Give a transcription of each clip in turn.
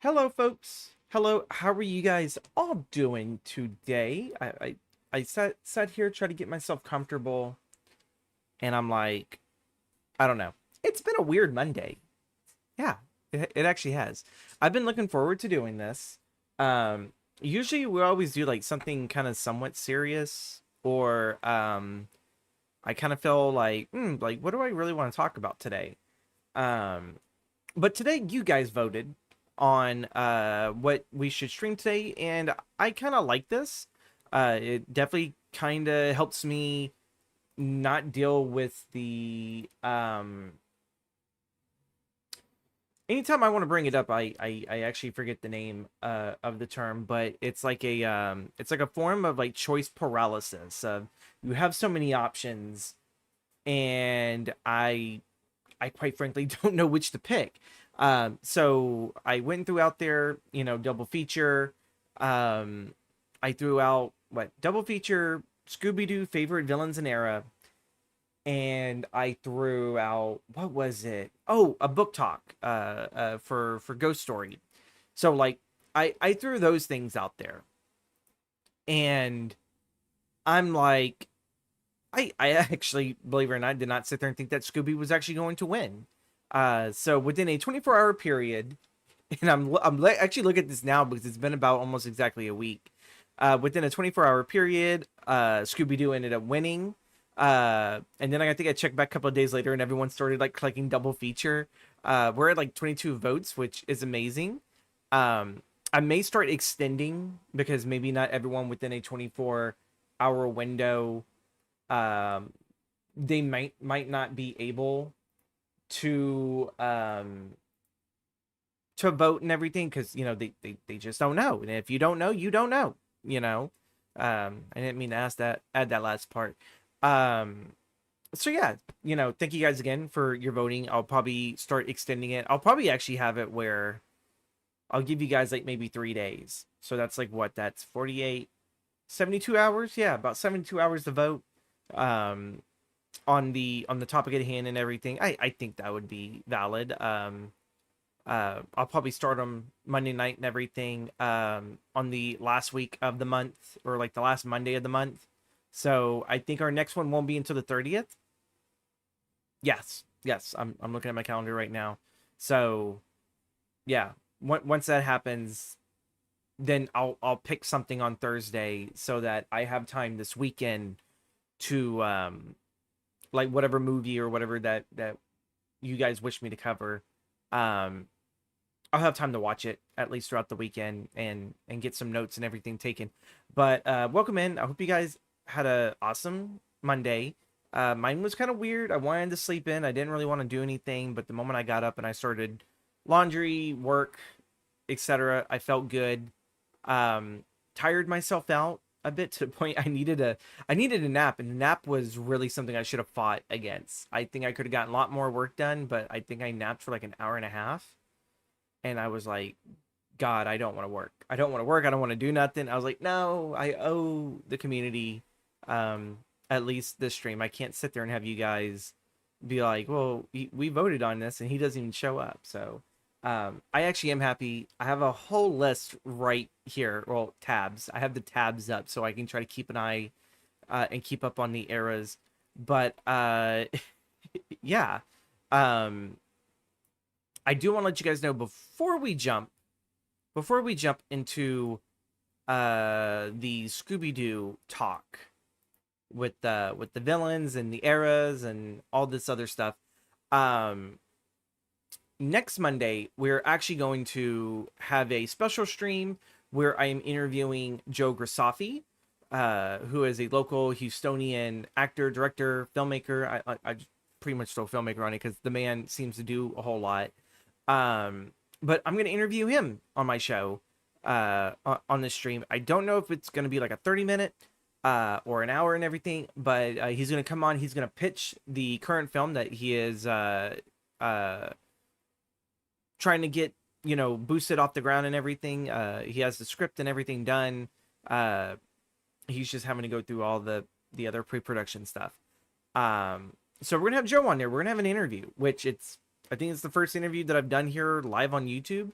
Hello, folks. Hello. How are you guys all doing today? I sat here, try to get myself comfortable, and I'm like, I don't know. It's been a weird Monday. Yeah, it actually has. I've been looking forward to doing this. Usually we always do like something kind of somewhat serious, or I kind of feel like, like what do I really want to talk about today? Um, but today you guys voted on what we should stream today, and I kind of like this. It definitely kind of helps me not deal with the anytime I want to bring it up, I actually forget the name of the term, but it's like a form of like choice paralysis. You have so many options, and I quite frankly don't know which to pick. So I went through out there, double feature. I threw out what double feature Scooby-Doo favorite villains and era, and I threw out what was it? Oh, a book talk for Ghost Story. So like I threw those things out there, and I'm like I actually, believe it or not, did not sit there and think that Scooby was actually going to win. So within a 24-hour period, and actually look at this now because it's been about almost exactly a week. Within a 24-hour period, Scooby-Doo ended up winning. And then I think I checked back a couple of days later, and everyone started like clicking double feature. We're at like 22 votes, which is amazing. I may start extending because maybe not everyone within a 24-hour window um they might not be able to vote and everything because they just don't know, and if you don't know, you don't know. you know I didn't mean to add that last part. So yeah, thank you guys again for your voting. I'll probably start extending it. I'll probably actually have it where I'll give you guys like maybe 3 days, so that's like what, that's 48, 72 hours. Yeah, about 72 hours to vote. um on the topic at hand and everything. I think that would be valid. I'll probably start them Monday night and everything on the last week of the month, or like the last Monday of the month. So I think our next one won't be until the 30th. Yes, I'm looking at my calendar right now. So yeah, once that happens, then I'll pick something on Thursday so that I have time this weekend to like whatever movie or whatever that you guys wish me to cover. um I'll have time to watch it at least throughout the weekend and get some notes and everything taken. But welcome in. I hope you guys had a awesome Monday. Mine was kind of weird. I wanted to sleep in. I didn't really want to do anything, but the moment I got up and I started laundry, work, etc., I felt good. Tired myself out a bit to the point I needed a nap, and the nap was really something I should have fought against. I think I could have gotten a lot more work done, but I think I napped for like an hour and a half, and I was like, God, I don't want to work. I don't want to work. I don't want to do nothing. I was like, no, I owe the community at least this stream. I can't sit there and have you guys be like, well, we voted on this and he doesn't even show up. So I actually am happy. I have a whole list right here. Well, tabs. I have the tabs up so I can try to keep an eye and keep up on the eras. But yeah, um, I do want to let you guys know before we jump into the Scooby-Doo talk with the villains and the eras and all this other stuff. Um, Next Monday, we're actually going to have a special stream where I am interviewing Joe Grisafi, who is a local Houstonian actor, director, filmmaker. I pretty much throw filmmaker on it because the man seems to do a whole lot. But I'm going to interview him on my show on this stream. I don't know if it's going to be like a 30-minute or an hour and everything, but he's going to come on. He's going to pitch the current film that he is uh, trying to get boosted off the ground and everything. He has the script and everything done. uh he's just having to go through all the other pre-production stuff. So we're gonna have Joe on there. We're gonna have an interview, which I think it's the first interview that I've done here live on YouTube.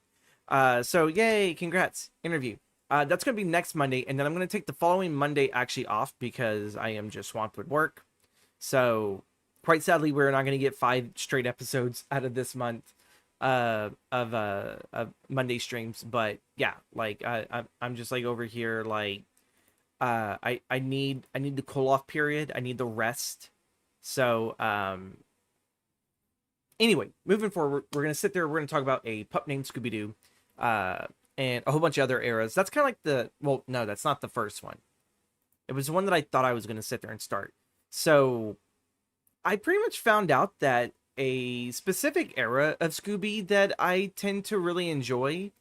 So yay, congrats, interview. That's gonna be next Monday, and then I'm gonna take the following Monday actually off because I am just swamped with work. So quite sadly, we're not gonna get 5 straight episodes out of this month of Monday streams. But yeah, like I'm just like over here like I need the cool off period. I need the rest. So anyway, moving forward, we're gonna sit there. We're gonna talk about a pup named Scooby-Doo, uh, and a whole bunch of other eras. That's kind of like the well, no, that's not the first one. It was the one that I thought I was gonna sit there and start. So I pretty much found out that a specific era of Scooby that I tend to really enjoy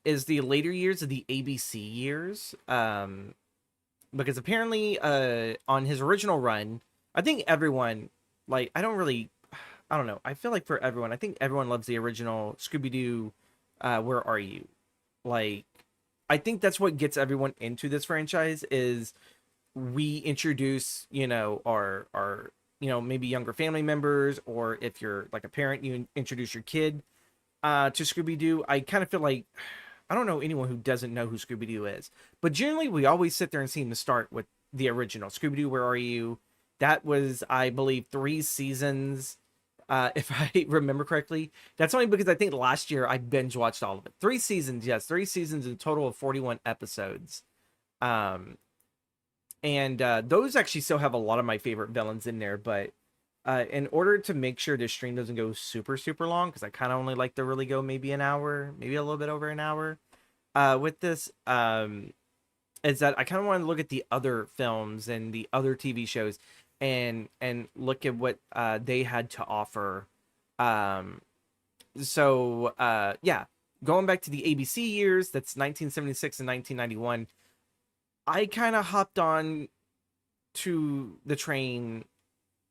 is the later years of the ABC years. Because apparently on his original run, I think everyone like I don't know. I feel like for everyone, I think everyone loves the original Scooby-Doo Where Are You? Like I think that's what gets everyone into this franchise is we introduce, our maybe younger family members, or if you're like a parent, you introduce your kid to Scooby-Doo. I kind of feel like I don't know anyone who doesn't know who Scooby-Doo is, but generally we always sit there and seem to start with the original Scooby-Doo Where Are You? That was, I believe, 3 seasons, if I remember correctly. That's only because I think last year I binge watched all of it. 3 seasons, yes, 3 seasons, in a total of 41 episodes. Um, and those actually still have a lot of my favorite villains in there, but in order to make sure this stream doesn't go super super long, because I kind of only like to really go maybe an hour, maybe a little bit over an hour with this, is that I kind of want to look at the other films and the other TV shows and look at what they had to offer. Yeah, going back to the ABC years, that's 1976 and 1991. I kind of hopped on to the train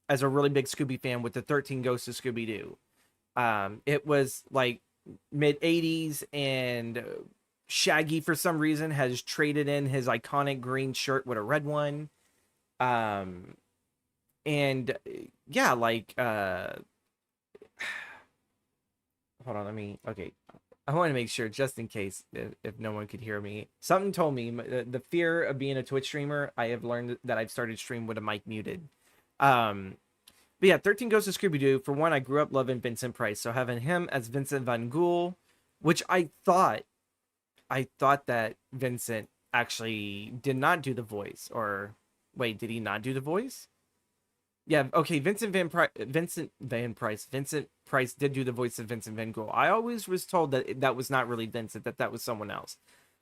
as a really big Scooby fan with the 13 Ghosts of Scooby Doo. It was like mid 80s, and Shaggy, for some reason, has traded in his iconic green shirt with a red one. Um, and yeah, like, hold on, okay. I want to make sure, just in case, if no one could hear me. Something told me the fear of being a Twitch streamer. I have learned that I've started stream with a mic muted. Um, But yeah, 13 Ghosts of Scooby-Doo. For one, I grew up loving Vincent Price. So having him as Vincent Van Ghoul, which I thought that Vincent actually did not do the voice. Or wait, did he not do the voice? Yeah, okay, Vincent Price did do the voice of Vincent Van Gogh. I always was told that that was not really Vincent, that was someone else.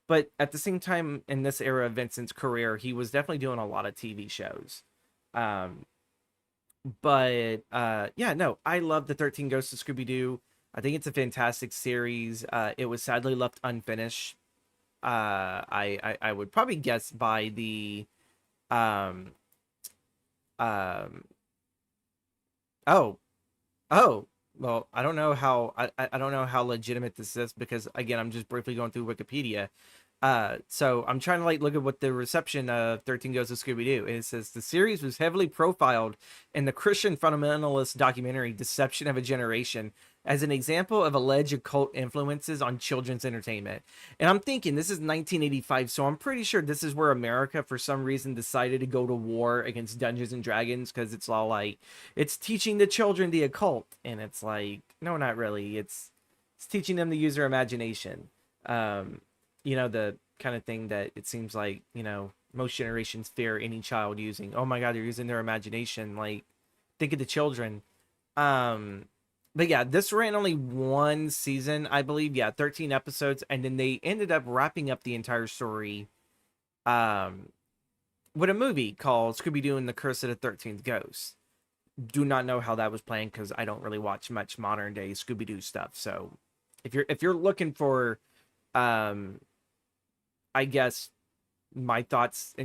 But at the same time, in this era of Vincent's career, he was definitely doing a lot of TV shows. Um, but yeah, no, I love the 13 Ghosts of Scooby-Doo. I think it's a fantastic series. It was sadly left unfinished. I would probably guess by the um um oh oh well, I don't know how I don't know how legitimate this is, because again, I'm just briefly going through Wikipedia. So I'm trying to like look at what the reception of 13 Ghosts of Scooby-Doo. And it says the series was heavily profiled in the Christian fundamentalist documentary Deception of a Generation as an example of alleged occult influences on children's entertainment. And I'm thinking this is 1985, so I'm pretty sure this is where America for some reason decided to go to war against Dungeons and Dragons, because it's all like it's teaching the children the occult, and it's like no, not really. It's teaching them to use their imagination. Um, the kind of thing that it seems like, most generations fear any child using. Oh my God, they're using their imagination. Like, think of the children. Um, but yeah, this ran only 1 season, I believe. Yeah, 13 episodes. And then they ended up wrapping up the entire story um, with a movie called Scooby-Doo and the Curse of the 13th Ghost. Do not know how that was planned, because I don't really watch much modern day Scooby-Doo stuff. So if you're looking for um I guess my thoughts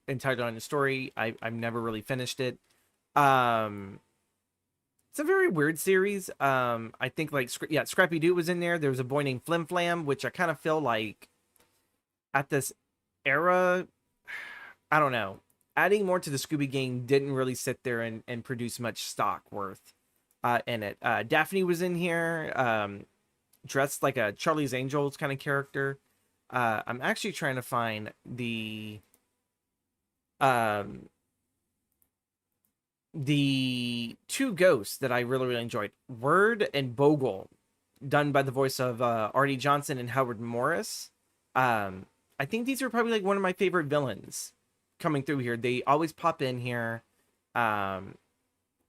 entitled on the story, I've never really finished it. Um, it's a very weird series. I think like Scrappy Doo was in there. There was a boy named Flim Flam, which I kind of feel like at this era, I don't know. Adding more to the Scooby Gang didn't really sit there and produce much stock worth in it. Daphne was in here. dressed like a Charlie's Angels kind of character. I'm actually trying to find um the two ghosts that I really really enjoyed, Word and Bogle, done by the voice of Artie Johnson and Howard Morris. Um, I think these are probably like one of my favorite villains coming through here. They always pop in here, um,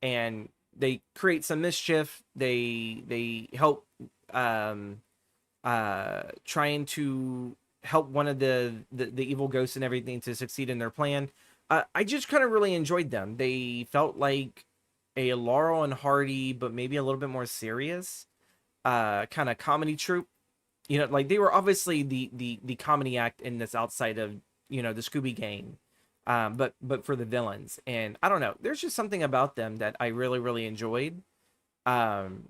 and they create some mischief. They help trying to help one of the evil ghosts and everything to succeed in their plan. I just kind of really enjoyed them. They felt like a Laurel and Hardy, but maybe a little bit more serious kind of comedy troupe. You know, like they were obviously the comedy act in this outside of, you know, the Scooby Gang, but for the villains. And I don't know, there's just something about them that I really really enjoyed. Um,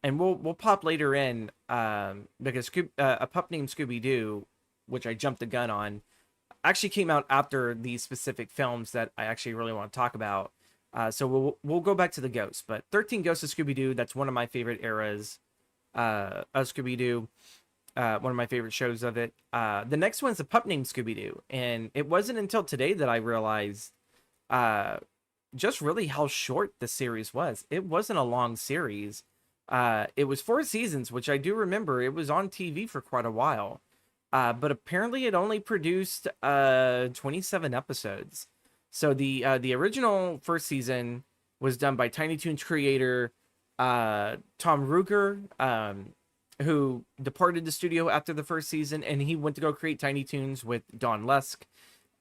and we'll pop later in because a pup named Scooby Doo, which I jumped the gun on, actually came out after these specific films that I actually really want to talk about. So we'll go back to the ghosts, but 13 Ghosts of Scooby Doo, that's one of my favorite eras of Scooby Doo. One of my favorite shows of it. The next one's a pup named Scooby Doo, and it wasn't until today that I realized just really how short the series was. It wasn't a long series. It was 4 seasons, which I do remember. It was on TV for quite a while. But apparently it only produced 27 episodes. So the original first season was done by Tiny Toons creator Tom Ruger, who departed the studio after the first season, and he went to go create Tiny Toons with Don Lusk,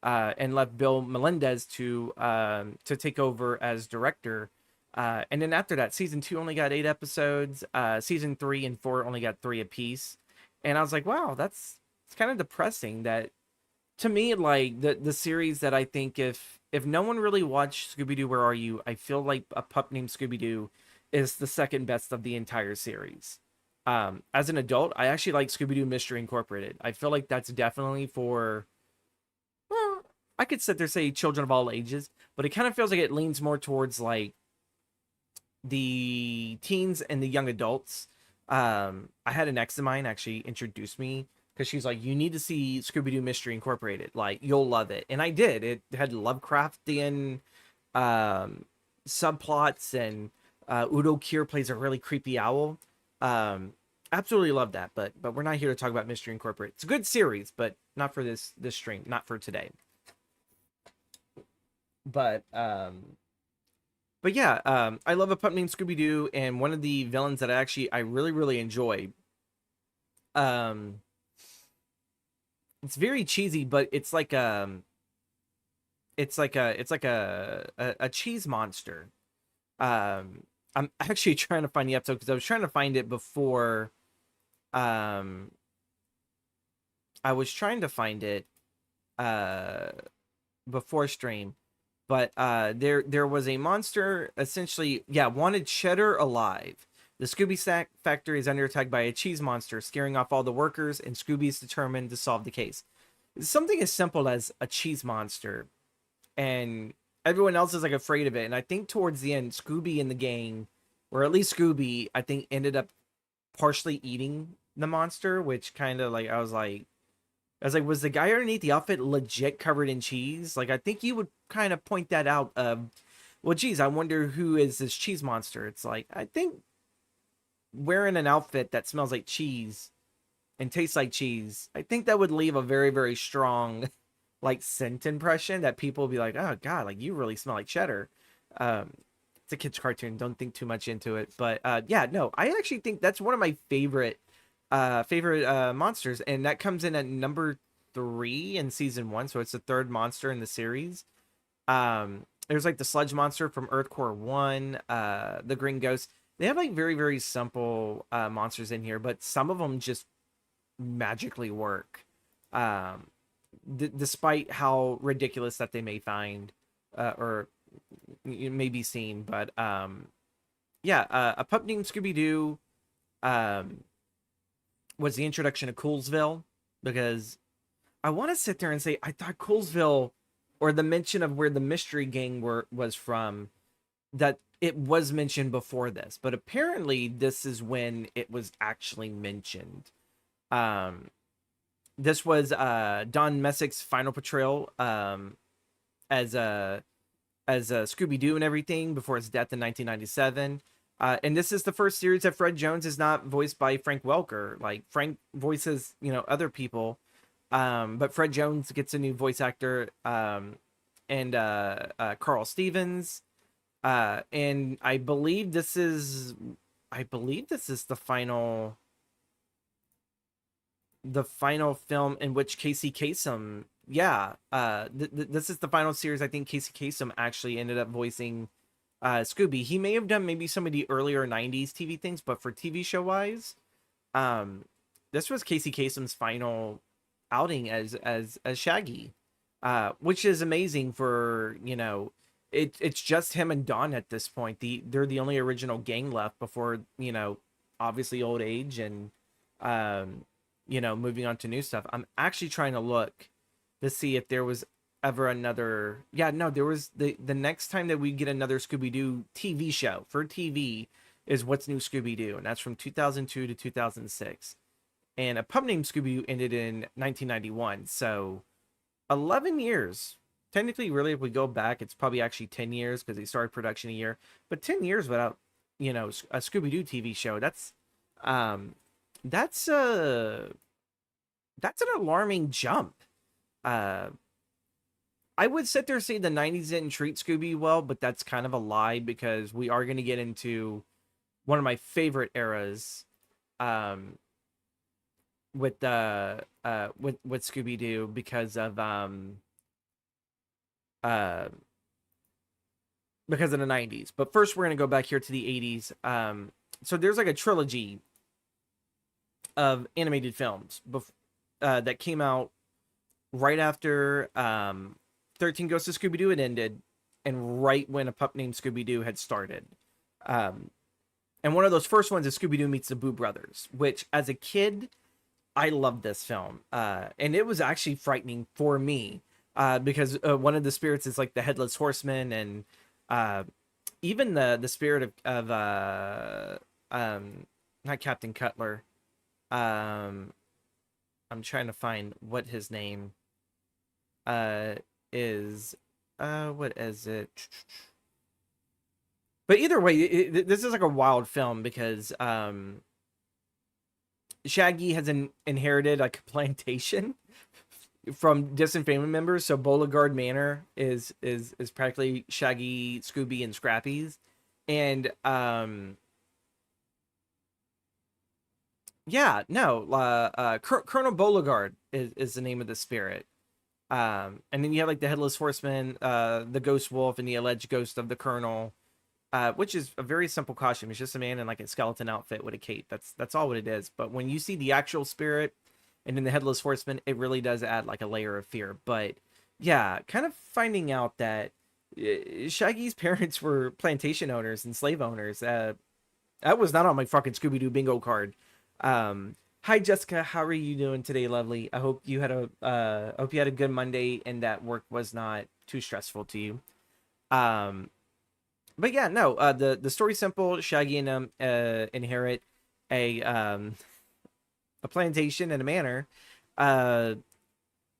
and left Bill Melendez to take over as director. And then after that, season 2 only got 8 episodes. Season 3 and 4 only got 3 apiece. And I was like, wow, it's kind of depressing that, to me, like the series that I think if no one really watched Scooby-Doo Where Are You, I feel like A Pup Named Scooby-Doo is the second best of the entire series. As an adult, I actually like Scooby-Doo Mystery Incorporated. I feel like that's definitely for, well, I could sit there and say children of all ages, but it kind of feels like it leans more towards like the teens and the young adults. I had an ex of mine actually introduce me because she's like, you need to see Scooby-Doo Mystery Incorporated. Like, you'll love it. And I did. It had Lovecraftian subplots, and Udo Kier plays a really creepy owl. Absolutely love that. But we're not here to talk about Mystery Incorporated. It's a good series, but not for this stream, not for today. But yeah, I love A Pup Named Scooby-Doo, and one of the villains that I really really enjoy. Um, it's very cheesy, but it's like a cheese monster. I'm actually trying to find the episode because I was trying to find it before. Um, I was trying to find it uh before stream, but there was a monster, essentially, yeah, wanted Cheddar alive. The Scooby Snack factory is under attack by a cheese monster, scaring off all the workers, and Scooby is determined to solve the case. Something as simple as a cheese monster, and everyone else is like afraid of it. And I think towards the end, Scooby and the gang, or at least Scooby, I think ended up partially eating the monster, which kind of like was the guy underneath the outfit legit covered in cheese? Like, I think you would kind of point that out. Well, geez, I wonder who is this cheese monster. It's like, I think wearing an outfit that smells like cheese and tastes like cheese, I think that would leave a very, very strong, like, scent impression that people would be like, oh, God, like, you really smell like cheddar. It's a kid's cartoon. Don't think too much into it. But, yeah, no, I actually think that's one of my favorite monsters, and that comes in at number 3 in season 1, so it's the third monster in the series. There's like the sludge monster from Earth Core 1, the green ghost. They have like very very simple monsters in here, but some of them just magically work, despite how ridiculous that they may find, or may be seen. But yeah, A Pup Named Scooby-Doo was the introduction of Coolsville, because I want to sit there and say I thought Coolsville, or the mention of where the mystery gang was from, that it was mentioned before this, but apparently this is when it was actually mentioned. Um, this was Don Messick's final portrayal as a Scooby-Doo and everything before his death in 1997. And this is the first series that Fred Jones is not voiced by Frank Welker. Like Frank voices, other people, but Fred Jones gets a new voice actor, and Carl Stevens. And I believe this is the final film in which Casey Kasem, yeah, this is the final series. I think Casey Kasem actually ended up voicing Scooby. He may have done maybe some of the earlier 90s TV things, but for TV show wise, um this was Casey Kasem's final outing as Shaggy, which is amazing for, it's just him and Don at this point. They're the only original gang left before, obviously old age and moving on to new stuff. I'm actually trying to look to see if there was ever another. Yeah, no, there was the next time that we get another Scooby-Doo TV show for TV is What's New Scooby-Doo, and that's from 2002 to 2006. And A Pup Named Scooby-Doo ended in 1991. So 11 years. Technically, really, if we go back, it's probably actually 10 years because they started production a year. But 10 years without, a Scooby-Doo TV show, um that's a that's an alarming jump. Uh I would sit there and say the 90s didn't treat Scooby well, but that's kind of a lie because we are going to get into one of my favorite eras, um with Scooby-Doo uh because of the 90s. But first we're going to go back here to the 80s. So there's like a trilogy of animated films that came out right after 13 Ghosts of Scooby-Doo had ended and right when A Pup Named Scooby-Doo had started. Um, and one of those first ones is Scooby-Doo Meets the Boo Brothers, which as a kid, I loved this film. And it was actually frightening for me because one of the spirits is like the Headless Horseman, and uh, even the spirit of not Captain Cutler. Um, I'm trying to find what his name uh is. What is it? But either way, this is like a wild film because Shaggy has inherited like a plantation from distant family members. So Beauregard Manor is practically Shaggy, Scooby, and Scrappy's, and yeah, no, Colonel Beauregard is the name of the spirit. And then you have like the Headless Horseman, the Ghost Wolf, and the alleged ghost of the Colonel, which is a very simple costume. It's just a man in like a skeleton outfit with a cape. That's all what it is. But when you see the actual spirit and then the Headless Horseman, it really does add like a layer of fear. But yeah, kind of finding out that Shaggy's parents were plantation owners and slave owners. That was not on my fucking Scooby-Doo bingo card. Hi Jessica, how are you doing today, lovely? I hope you had a good Monday and that work was not too stressful to you. Um, but yeah, no, the story's simple. Shaggy and inherit a a plantation and a manor, uh,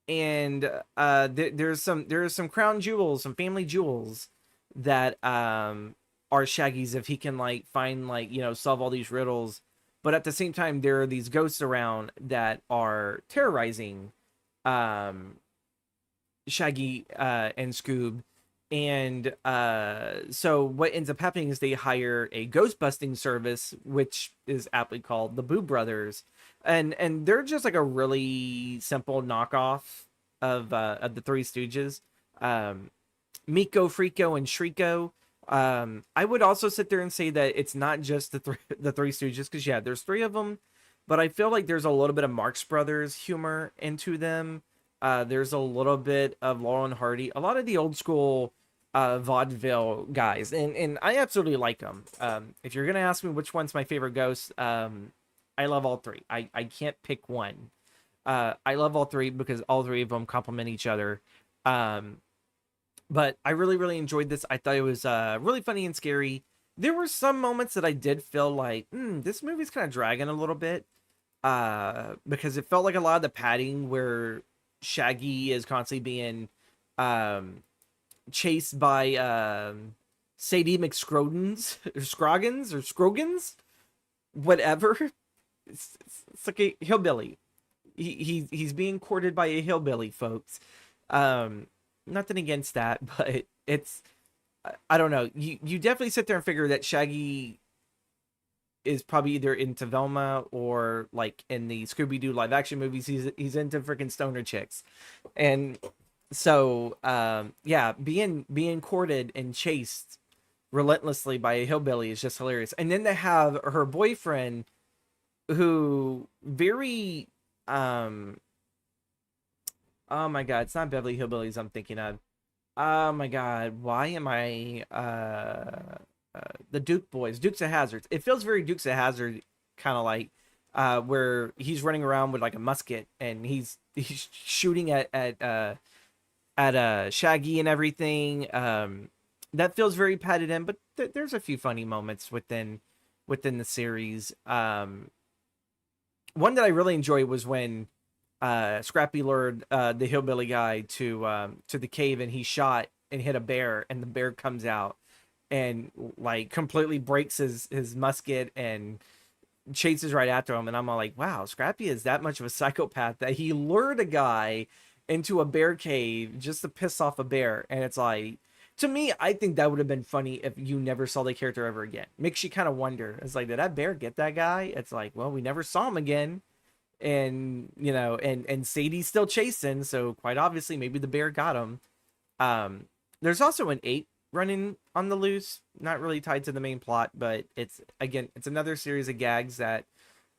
and there's some crown jewels, some family jewels that are Shaggy's if he can like find like solve all these riddles. But at the same time, there are these ghosts around that are terrorizing um, Shaggy and Scoob. And so what ends up happening is they hire a ghost busting service, which is aptly called the Boo Brothers, and they're just like a really simple knockoff of the Three Stooges, um, Miko, Frico, and Shriko. I would also sit there and say that it's not just the Three Stooges, because yeah, there's three of them, but I feel like there's a little bit of Marx Brothers humor into them. There's a little bit of Laurel and Hardy, a lot of the old school vaudeville guys, and I absolutely like them. If you're gonna ask me which one's my favorite ghost, I love all three. I can't pick one. I love all three because all three of them complement each other. Um, But I really, really enjoyed this. I thought it was really funny and scary. There were some moments that I did feel like, this movie's kind of dragging a little bit, because it felt like a lot of the padding where Shaggy is constantly being um, chased by Sadie McScrodens or Scroggins or Scroggins, whatever. It's like a hillbilly. He's being courted by a hillbilly, folks. Um, Nothing against that, but it's I don't know. You definitely sit there and figure that Shaggy is probably either into Velma or like in the Scooby-Doo live action movies, he's into freaking stoner chicks. And so yeah, being courted and chased relentlessly by a hillbilly is just hilarious. And then they have her boyfriend who very um oh my god, it's not Beverly Hillbillies I'm thinking of. Oh my god, why am I the Duke boys, Dukes of Hazard. It feels very Dukes of Hazard kind of like where he's running around with like a musket and he's shooting at Shaggy and everything. That feels very padded in, but there's a few funny moments within the series. One that I really enjoyed was when Scrappy lured the hillbilly guy to the cave and he shot and hit a bear and the bear comes out and like completely breaks his musket and chases right after him. And I'm all like, wow, Scrappy is that much of a psychopath that he lured a guy into a bear cave just to piss off a bear. And it's like, to me, I think that would have been funny if you never saw the character ever again. Makes you kind of wonder. It's like, did that bear get that guy? It's like, well, we never saw him again. And and Sadie's still chasing, so quite obviously maybe the bear got him. There's also an 8 running on the loose, not really tied to the main plot, but it's another series of gags that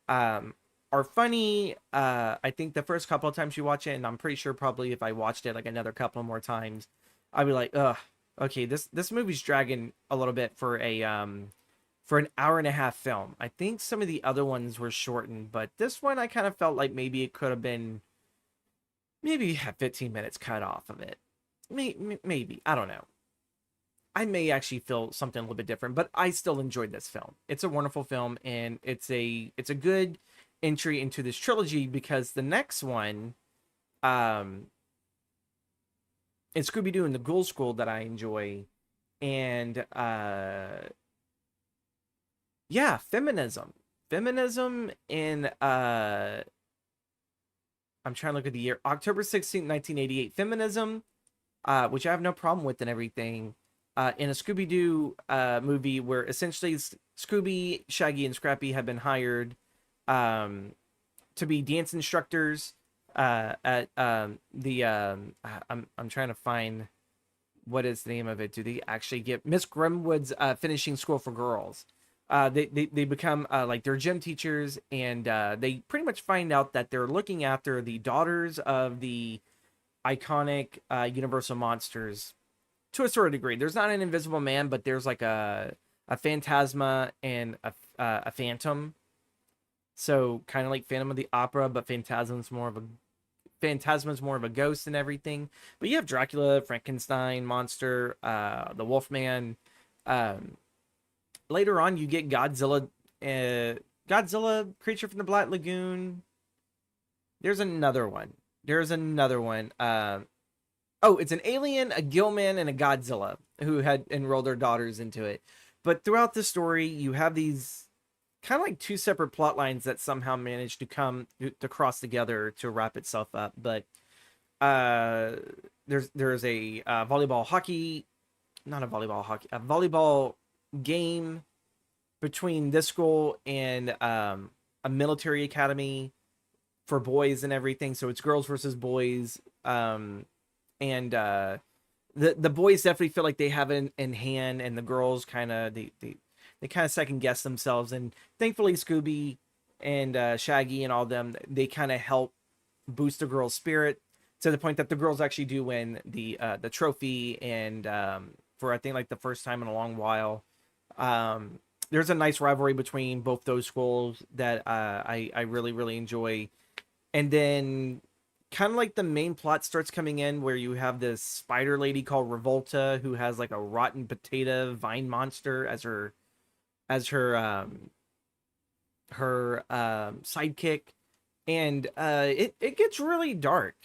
are funny. I think the first couple of times you watch it, and I'm pretty sure probably if I watched it like another couple more times, I'd be like, ugh, okay, this movie's dragging a little bit for an hour and a half film. I think some of the other ones were shortened, but this one I kind of felt like maybe it could have been maybe have 15 minutes cut off of it. Maybe. I don't know. I may actually feel something a little bit different, but I still enjoyed this film. It's a wonderful film, and it's a good entry into this trilogy because the next one, um, is Scooby-Doo and the Ghoul School that I enjoy, and yeah, feminism in I'm trying to look at the year, October 16th, 1988. Feminism, which I have no problem with and everything, in a Scooby-Doo movie where essentially Scooby, Shaggy, and Scrappy have been hired to be dance instructors at the I'm trying to find what is the name of it. Do they actually get Miss Grimwood's finishing school for girls? They become like they're gym teachers, and they pretty much find out that they're looking after the daughters of the iconic Universal monsters to a sort of degree. There's not an invisible man, but there's like a phantasma and a phantom. So kind of like Phantom of the Opera, but Phantasma's more of a ghost and everything. But you have Dracula, Frankenstein monster, the Wolfman. Um, Later on, you get Godzilla, Creature from the Black Lagoon. There's another one. Oh, it's an alien, a Gillman, and a Godzilla who had enrolled their daughters into it. But throughout the story, you have these kind of like two separate plot lines that somehow manage to cross together to wrap itself up. But uh, there's a volleyball game between this school and a military academy for boys and everything. So it's girls versus boys. And the boys definitely feel like they have it in hand, and the girls kind of they kind of second guess themselves. And thankfully, Scooby and Shaggy and all them, they kind of help boost the girls' spirit to the point that the girls actually do win the trophy, and for I think like the first time in a long while. There's a nice rivalry between both those schools that I really really enjoy. And then kind of like the main plot starts coming in where you have this spider lady called Revolta who has like a rotten potato vine monster as her sidekick, and it gets really dark.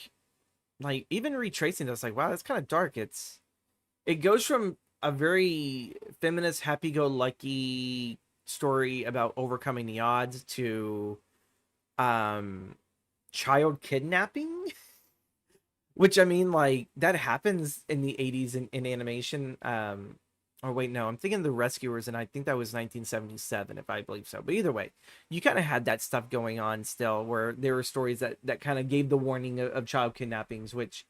Like even retracing this, like wow, that's kind of dark. It goes from a very feminist, happy-go-lucky story about overcoming the odds to um child kidnapping. Which I mean, like that happens in the 80s in animation. Or wait, no, I'm thinking The Rescuers, and I think that was 1977, if I believe so. But either way, you kind of had that stuff going on still, where there were stories that kind of gave the warning of child kidnappings, which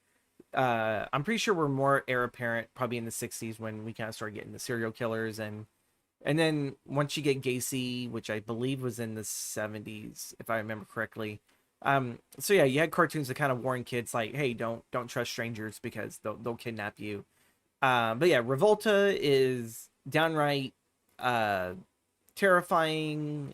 I'm pretty sure were more heir apparent probably in the 60s when we kind of started getting the serial killers, and then once you get Gacy, which I believe was in the 70s, if I remember correctly. So yeah, you had cartoons that kind of warn kids like, hey, don't trust strangers because they'll kidnap you. But yeah, Revolta is downright uh terrifying.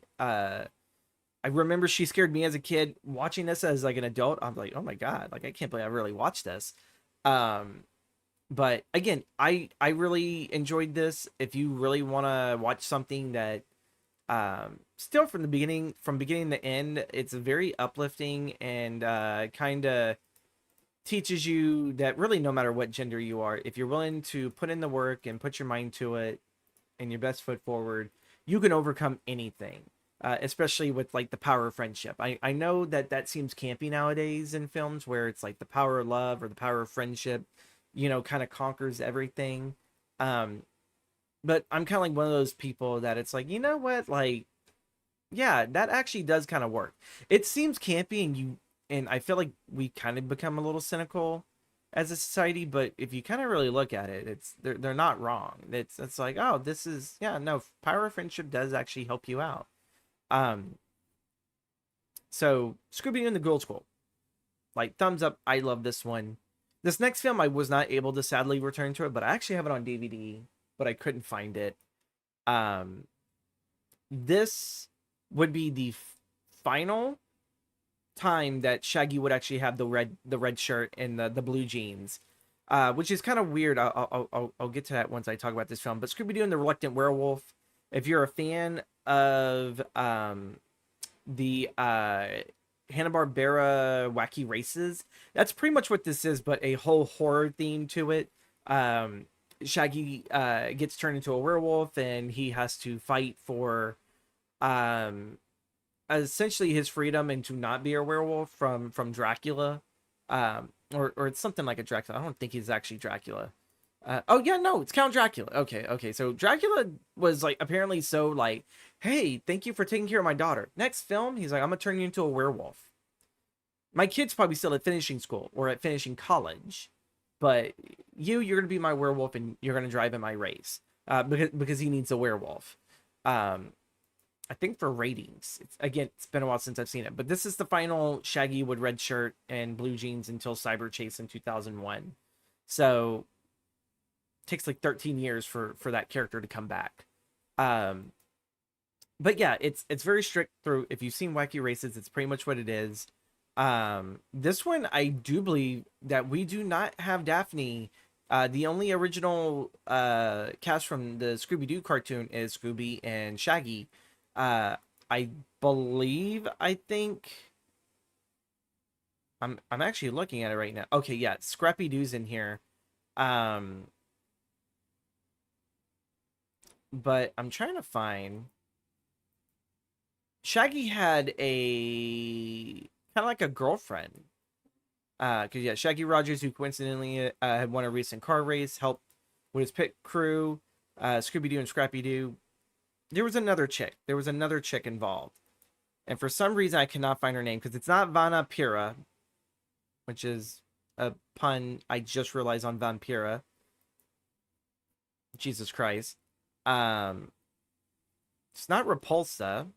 I remember she scared me as a kid. Watching this as like an adult, I'm like, oh my god, like I can't believe I really watched this. Um, but again, I really enjoyed this. If you really want to watch something that still from beginning to end, it's very uplifting and kind of teaches you that really no matter what gender you are, if you're willing to put in the work and put your mind to it and your best foot forward, you can overcome anything. Especially with like the power of friendship. I know that seems campy nowadays in films where it's like the power of love or the power of friendship, kind of conquers everything. Um, but I'm kind of like one of those people that it's like, you know what, like, yeah, that actually does kind of work. It seems campy, and I feel like we kind of become a little cynical as a society, but if you kind of really look at it, they're not wrong. It's like, oh, this is, yeah, no, power of friendship does actually help you out. Um, so Scooby-Doo and the Girl School, like thumbs up. I love this one. This next film, I was not able to sadly return to it, but I actually have it on DVD, but I couldn't find it. Um, this would be the final time that Shaggy would actually have the red shirt and the blue jeans, which is kind of weird. I'll get to that once I talk about this film. But Scooby-Doo and the Reluctant Werewolf. If you're a fan of the Hanna-Barbera Wacky Races, that's pretty much what this is, but a whole horror theme to it. Shaggy gets turned into a werewolf, and he has to fight for um essentially his freedom and to not be a werewolf from Dracula. Or it's something like a Dracula. I don't think he's actually Dracula. Oh yeah, no, it's Count Dracula. Okay. So Dracula was like apparently so like, hey, thank you for taking care of my daughter. Next film, he's like, I'm gonna turn you into a werewolf. My kid's probably still at finishing school or at finishing college, but you're gonna be my werewolf and you're gonna drive in my race. Because he needs a werewolf. I think for ratings. It's been a while since I've seen it, but this is the final Shaggy with red shirt and blue jeans until Cyber Chase in 2001. So it takes like 13 years for that character to come back. Um, but yeah, it's very strict through. If you've seen Wacky Races, it's pretty much what it is. This one I do believe that we do not have Daphne. The only original cast from the Scooby-Doo cartoon is Scooby and Shaggy. uh I believe, I think I'm actually looking at it right now. Okay, yeah, Scrappy Doo's in here. Um but I'm trying to find Shaggy had a kind of like a girlfriend. Cause yeah, Shaggy Rogers, who coincidentally had won a recent car race, helped with his pit crew. Scooby Doo and Scrappy Doo. There was another chick. There was another chick involved. And for some reason, I cannot find her name because it's not Vana Pira, which is a pun I just realized on Vampira. Jesus Christ. Um, it's not Repulsa.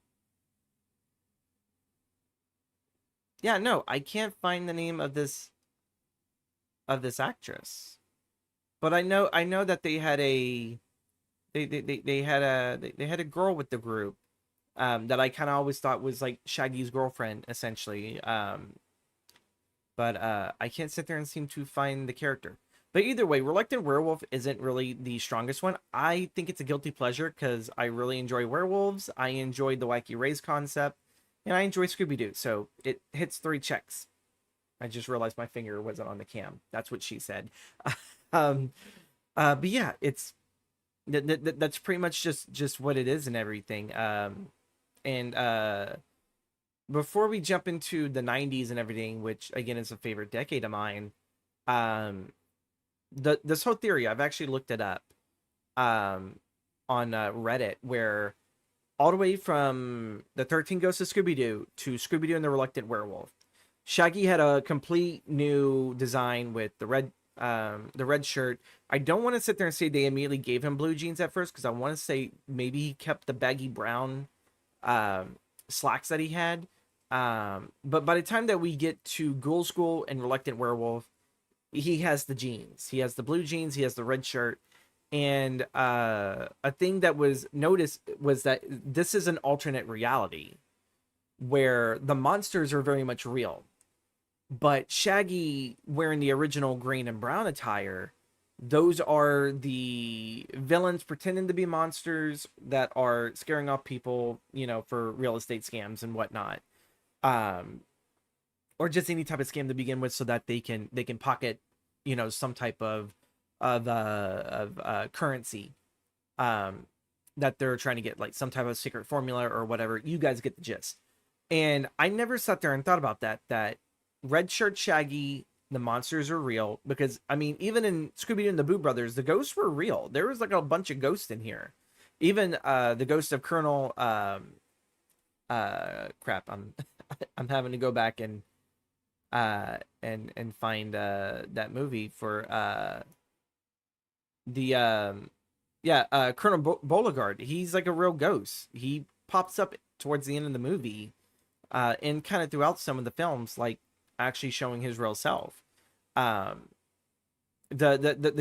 Yeah, no, I can't find the name of this actress. But I know that they had a they had a girl with the group that I kind of always thought was like Shaggy's girlfriend essentially. but I can't sit there and seem to find the character. But either way, Reluctant Werewolf isn't really the strongest one. I think it's a guilty pleasure because I really enjoy werewolves. I enjoyed the Wacky Rays concept, and I enjoy Scooby-Doo. So it hits 3 checks. I just realized my finger wasn't on the cam. That's what she said. um, but yeah, that's pretty much just what it is and everything. And before we jump into the 90s and everything, which again is a favorite decade of mine, um, this whole theory, I've actually looked it up on Reddit, where all the way from the 13 Ghosts of Scooby-Doo to Scooby-Doo and the Reluctant Werewolf, Shaggy had a complete new design with the red shirt. I don't want to sit there and say they immediately gave him blue jeans at first, because I want to say maybe he kept the baggy brown slacks that he had. But by the time that we get to Ghoul School and Reluctant Werewolf, he has the jeans. He has the blue jeans. He has the red shirt. And a thing that was noticed was that this is an alternate reality where the monsters are very much real. But Shaggy wearing the original green and brown attire, those are the villains pretending to be monsters that are scaring off people, for real estate scams and whatnot. Or just any type of scam to begin with, so that they can pocket, some type of currency that they're trying to get, like some type of secret formula or whatever. You guys get the gist. And I never sat there and thought about that red shirt Shaggy, the monsters are real, because I mean, even in Scooby-Doo and the Boo Brothers, the ghosts were real. There was like a bunch of ghosts in here. Even the ghost of Colonel crap, I'm having to go back and find that movie for Colonel Beauregard. He's like a real ghost. He pops up towards the end of the movie, and kind of throughout some of the films, like actually showing his real self. The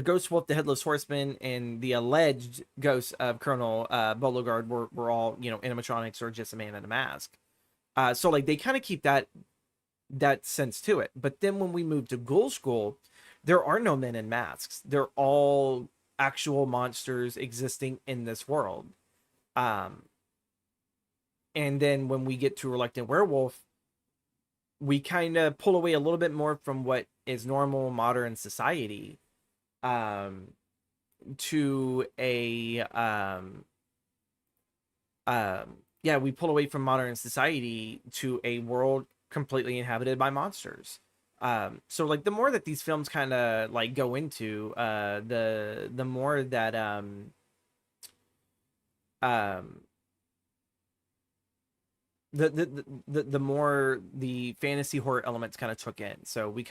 ghost wolf, the headless horseman, and the alleged ghost of Colonel Beauregard were all, animatronics or just a man in a mask. So like they kind of keep that sense to it. But then when we move to Ghoul School, there are no men in masks. They're all actual monsters existing in this world. And then when we get to Reluctant Werewolf, we kind of pull away a little bit more from what is normal modern society, to a we pull away from modern society to a world completely inhabited by monsters. So like the more that these films kind of like go into, the more that the more the fantasy horror elements kind of took in. So we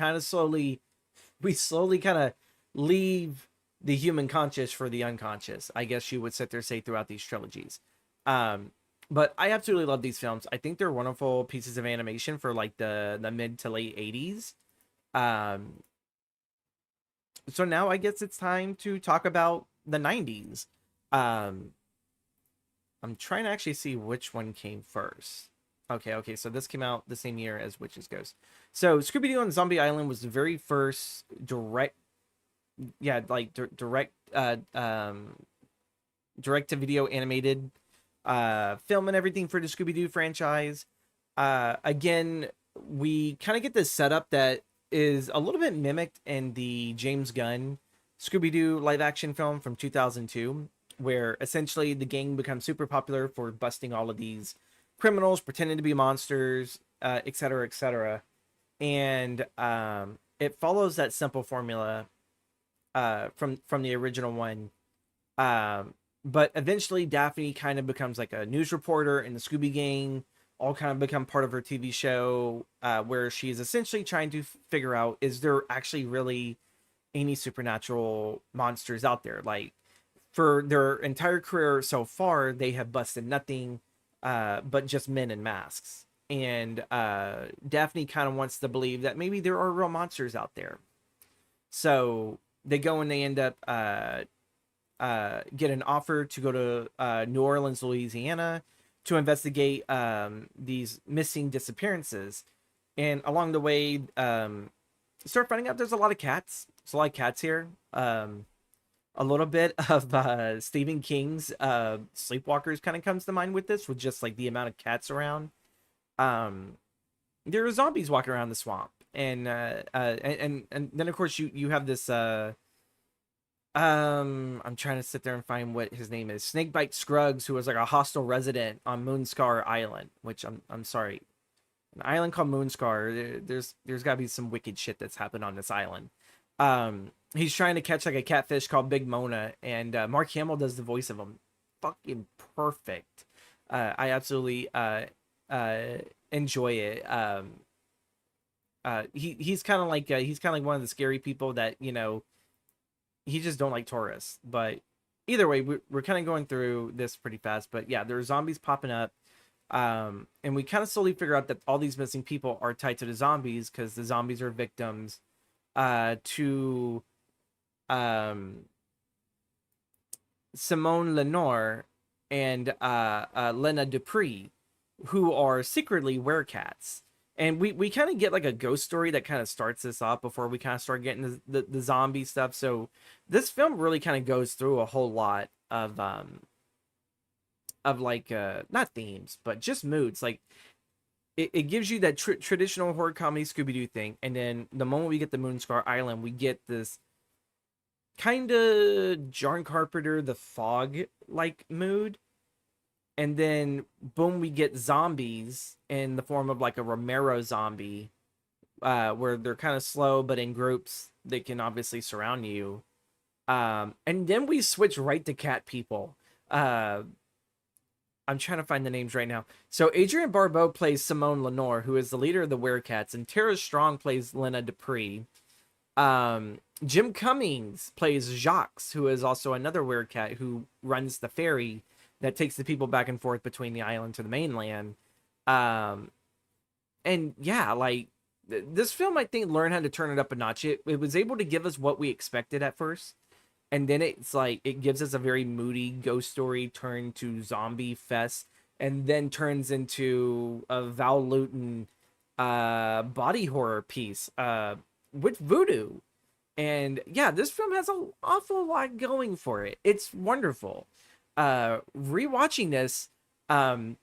slowly kind of leave the human conscious for the unconscious, I guess you would sit there say, throughout these trilogies. But I absolutely love these films. I think they're wonderful pieces of animation for like the mid to late 80s. So now I guess it's time to talk about the 90s. I'm trying to actually see which one came first. Okay, so this came out the same year as Witch's Ghost. So Scooby-Doo on Zombie Island was the very first direct to video animated film and everything for the Scooby-Doo franchise. Again, we kind of get this setup that is a little bit mimicked in the James Gunn Scooby-Doo live action film from 2002, where essentially the gang becomes super popular for busting all of these criminals, pretending to be monsters, etc., etc. And it follows that simple formula from the original one. But eventually Daphne kind of becomes like a news reporter, and the Scooby Gang all kind of become part of her TV show, where she is essentially trying to figure out, is there actually really any supernatural monsters out there? Like, for their entire career so far, they have busted nothing but just men in masks. And Daphne kind of wants to believe that maybe there are real monsters out there. So they go and they end up get an offer to go to New Orleans, Louisiana, to investigate these missing disappearances. And along the way, start finding out there's a lot of cats. There's a lot of cats here. A little bit of Stephen King's Sleepwalkers kind of comes to mind with this, with just like the amount of cats around. Um, there are zombies walking around the swamp, and then of course you have this. I'm trying to sit there and find what his name is. Snakebite Scruggs, who was like a hostile resident on Moonscar Island, which I'm sorry, an island called Moonscar. There's got to be some wicked shit that's happened on this island. He's trying to catch like a catfish called Big Mona, and Mark Hamill does the voice of him, fucking perfect. I absolutely enjoy it. He's kind of like one of the scary people that, you know, he just don't like tourists. But either way, we're kind of going through this pretty fast. But yeah, there are zombies popping up. And we kind of slowly figure out that all these missing people are tied to the zombies, because the zombies are victims to Simone Lenore and Lena Dupree, who are secretly werecats. And we kind of get like a ghost story that kind of starts this off before we kind of start getting the zombie stuff. So this film really kind of goes through a whole lot of like not themes, but just moods. Like it gives you that traditional horror comedy Scooby-Doo thing, and then the moment we get the Moonscar Island, we get this kind of John Carpenter The Fog like mood. And then boom, we get zombies in the form of like a Romero zombie, where they're kind of slow, but in groups they can obviously surround you. And then we switch right to cat people. I'm trying to find the names right now. So Adrienne Barbeau plays Simone Lenore, who is the leader of the Werecats, and Tara Strong plays Lena Dupree. Jim Cummings plays Jacques, who is also another Werecat who runs the ferry that takes the people back and forth between the island to the mainland. And yeah, like this film, I think, learned how to turn it up a notch. It was able to give us what we expected at first. And then it's like, it gives us a very moody ghost story turned to zombie fest, and then turns into a Val Lewton body horror piece with voodoo. And yeah, this film has an awful lot going for it. It's wonderful. Rewatching this, the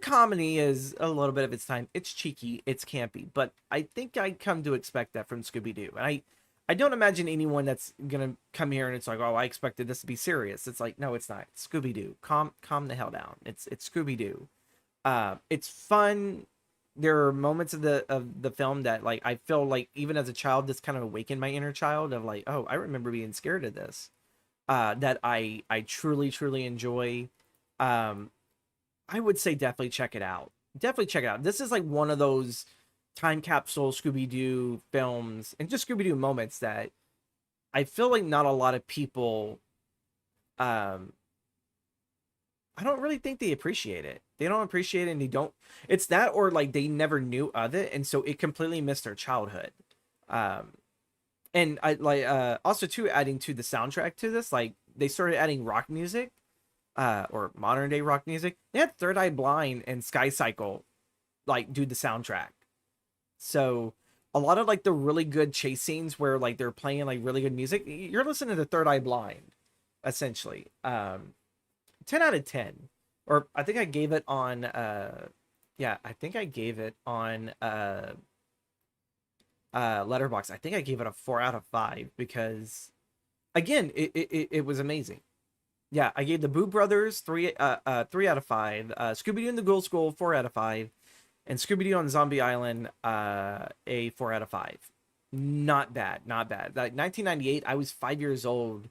comedy is a little bit of its time. It's cheeky, it's campy, but I think I come to expect that from Scooby-Doo. And I don't imagine anyone that's gonna come here and it's like, oh, I expected this to be serious. It's like, no, it's not. It's Scooby-Doo. Calm the hell down. It's Scooby-Doo. It's fun. There are moments of the film that, like, I feel like even as a child, this kind of awakened my inner child of like, oh, I remember being scared of this. That I truly enjoy. I would say definitely check it out. Definitely check it out. This is like one of those time capsule Scooby-Doo films and just Scooby-Doo moments that I feel like not a lot of people, I don't really think they appreciate it. They don't appreciate it, and they don't. It's that, or like they never knew of it, and so it completely missed their childhood. And I like also too, adding to the soundtrack to this, like they started adding rock music, or modern day rock music. They had Third Eye Blind and Sky Cycle like do the soundtrack. So a lot of like the really good chase scenes where like they're playing like really good music, you're listening to Third Eye Blind, essentially. 10 out of 10. Or I think I gave it on yeah, I think I gave it on Letterboxd. I think I gave it a 4 out of 5 because again, it was amazing. Yeah, I gave the Boo Brothers 3 out of 5, Scooby-Doo and the Ghoul School 4 out of 5, and Scooby-Doo on Zombie Island a 4 out of 5. Not bad, not bad. Like 1998, I was 5 years old,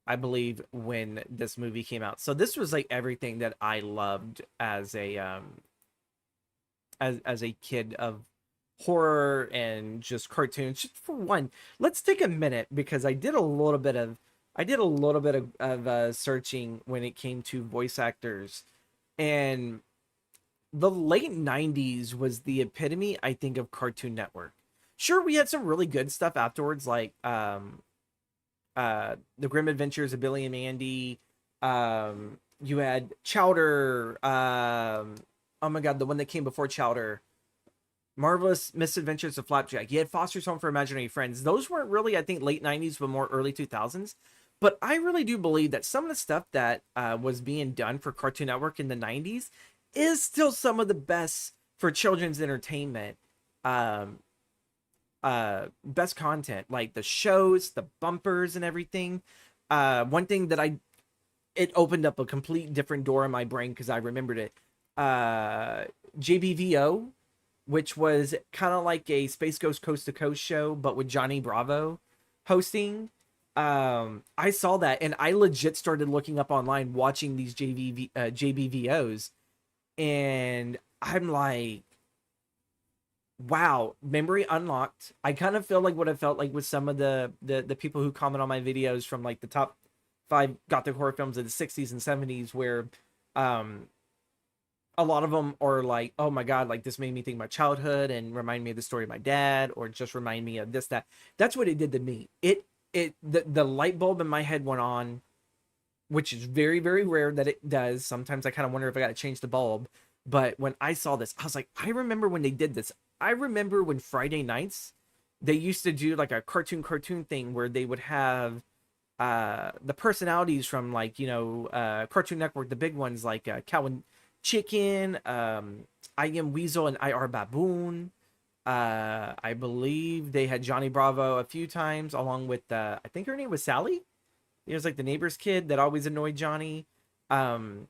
I believe, when this movie came out. So this was like everything that I loved as a as a kid of horror and just cartoons. Just for one, let's take a minute because I did a little bit of searching when it came to voice actors, and the late 90s was the epitome, I think, of Cartoon Network. Sure, we had some really good stuff afterwards, like The Grim Adventures of Billy and Mandy. You had Chowder. Oh my god, the one that came before Chowder. Marvelous Misadventures of Flapjack. You had Foster's Home for Imaginary Friends. Those weren't really, I think, late 90s, but more early 2000s. But I really do believe that some of the stuff that was being done for Cartoon Network in the 90s is still some of the best for children's entertainment. Um, Best content, like the shows, the bumpers, and everything. One thing that it opened up a complete different door in my brain because I remembered it. JBVO, which was kind of like a Space Ghost Coast to Coast show, but with Johnny Bravo hosting. I saw that and I legit started looking up online, watching these JBVOs, and I'm like, wow, memory unlocked. I kind of feel like what I felt like with some of the people who comment on my videos from like the top 5 gothic horror films of the 60s and 70s, where um a lot of them are like, oh my god, like this made me think of my childhood and remind me of the story of my dad, or just remind me of this, that. That's what it did to me. The light bulb in my head went on, which is very, very rare that it does. Sometimes I kind of wonder if I got to change the bulb. But when I saw this, I was like, I remember when they did this. I remember when Friday nights they used to do like a cartoon thing where they would have the personalities from, like, Cartoon Network, the big ones like Cow and Chicken, I Am Weasel, and I Are Baboon. I believe they had Johnny Bravo a few times, along with I think her name was Sally. It was like the neighbor's kid that always annoyed Johnny. Um,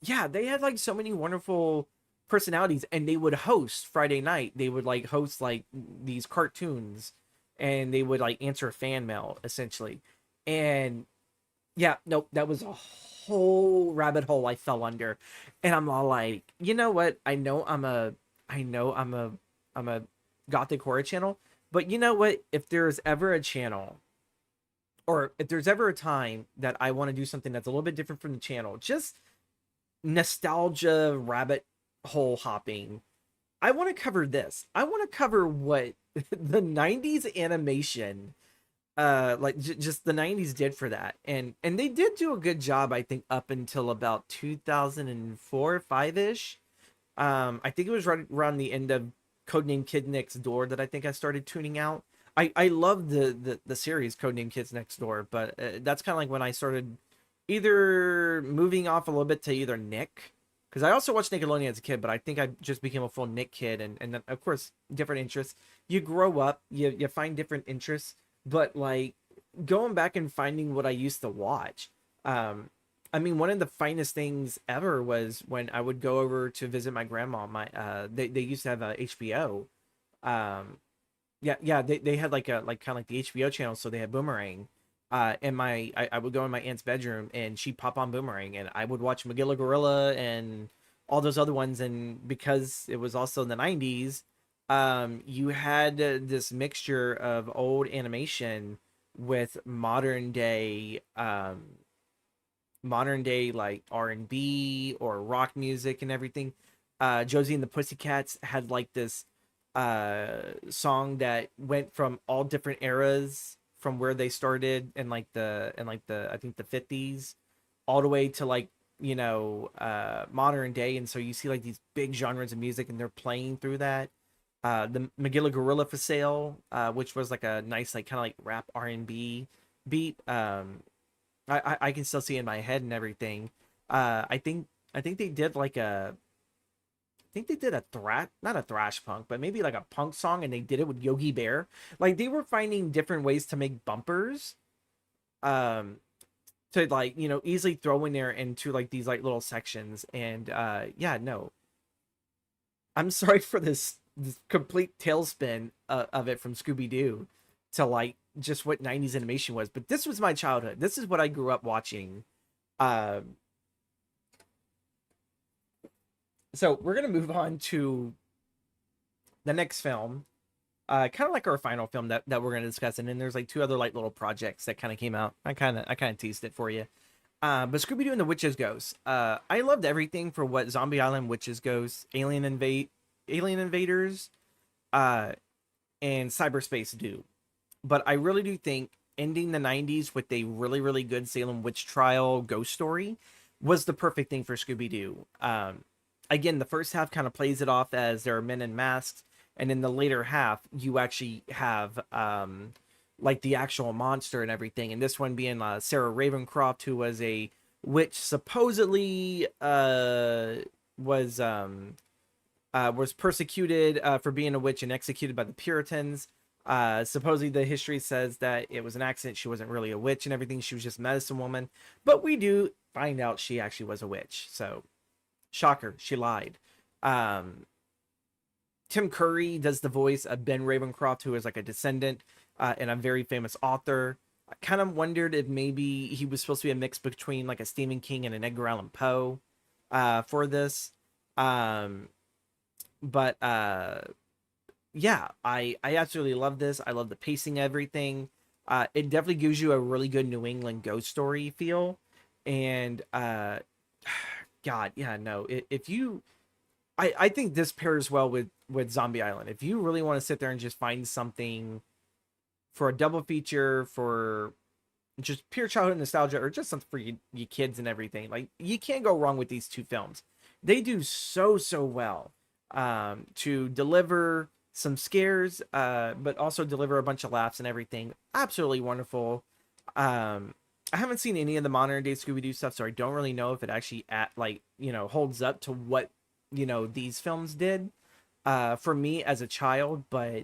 yeah, they had like so many wonderful personalities, and they would host Friday night. They would like host like these cartoons, and they would like answer fan mail essentially. And yeah, nope, that was a whole rabbit hole I fell under. And I'm all like, you know what? I know I'm a gothic horror channel, but you know what? If there's ever a channel, or if there's ever a time that I want to do something that's a little bit different from the channel, just nostalgia rabbit hole hopping, I want to cover this. I want to cover what the 90s animation, like just the 90s did for that. And they did do a good job, I think, up until about 2004, 5ish. I think it was right around the end of Codename Kid Next Door that I think I started tuning out. I love the series Codename Kids Next Door, but that's kind of like when I started either moving off a little bit to either Nick, because I also watched Nickelodeon as a kid, but I think I just became a full Nick kid, and then of course different interests. You grow up, you find different interests, but like going back and finding what I used to watch. Um, I mean, one of the finest things ever was when I would go over to visit my grandma. They used to have a HBO. Um, yeah, they had like a like kind of like the HBO channel, so they had Boomerang. And I would go in my aunt's bedroom and she'd pop on Boomerang, and I would watch Magilla Gorilla and all those other ones. And because it was also in the 90s, you had this mixture of old animation with modern day like R&B or rock music and everything. Josie and the Pussycats had like this song that went from all different eras from where they started in like the I think the 50s all the way to like, modern day. And so you see like these big genres of music and they're playing through that. The Magilla Gorilla for Sale, which was like a nice like kind of like rap R&B beat. I can still see it in my head and everything. I think they did like I think they did a thrash, not a thrash punk, but maybe like a punk song, and they did it with Yogi Bear. Like they were finding different ways to make bumpers, um, to like easily throw in there into like these like little sections. And yeah, no, I'm sorry for this complete tailspin of it from Scooby Doo to like just what 90s animation was, but this was my childhood. This is what I grew up watching. Um, so we're gonna move on to the next film, kind of like our final film that we're gonna discuss, and then there's like two other like little projects that kind of came out. I kind of teased it for you. But Scooby Doo and the Witches Ghost. I loved everything for what Zombie Island, Witches Ghost, Alien Invaders, uh, and Cyberspace do. But I really do think ending the 90s with a really, really good Salem witch trial ghost story was the perfect thing for Scooby Doo. Again, the first half kind of plays it off as there are men in masks, and in the later half you actually have like the actual monster and everything. And this one being Sarah Ravencroft, who was a witch, supposedly was persecuted for being a witch and executed by the Puritans. Supposedly, the history says that it was an accident. She wasn't really a witch and everything. She was just a medicine woman. But we do find out she actually was a witch. So, shocker, she lied. Um, Tim Curry does the voice of Ben Ravencroft, who is like a descendant and a very famous author. I kind of wondered if maybe he was supposed to be a mix between like a Stephen King and an Edgar Allan Poe for this. Um, but yeah, I absolutely love this. I love the pacing, everything. It definitely gives you a really good New England ghost story feel. And God, yeah, no. If you, I think this pairs well with Zombie Island. If you really want to sit there and just find something for a double feature for just pure childhood nostalgia, or just something for you kids and everything, like you can't go wrong with these two films. They do so well to deliver some scares, but also deliver a bunch of laughs and everything. Absolutely wonderful. I haven't seen any of the modern day Scooby-Doo stuff, so I don't really know if it actually holds up to what these films did for me as a child. But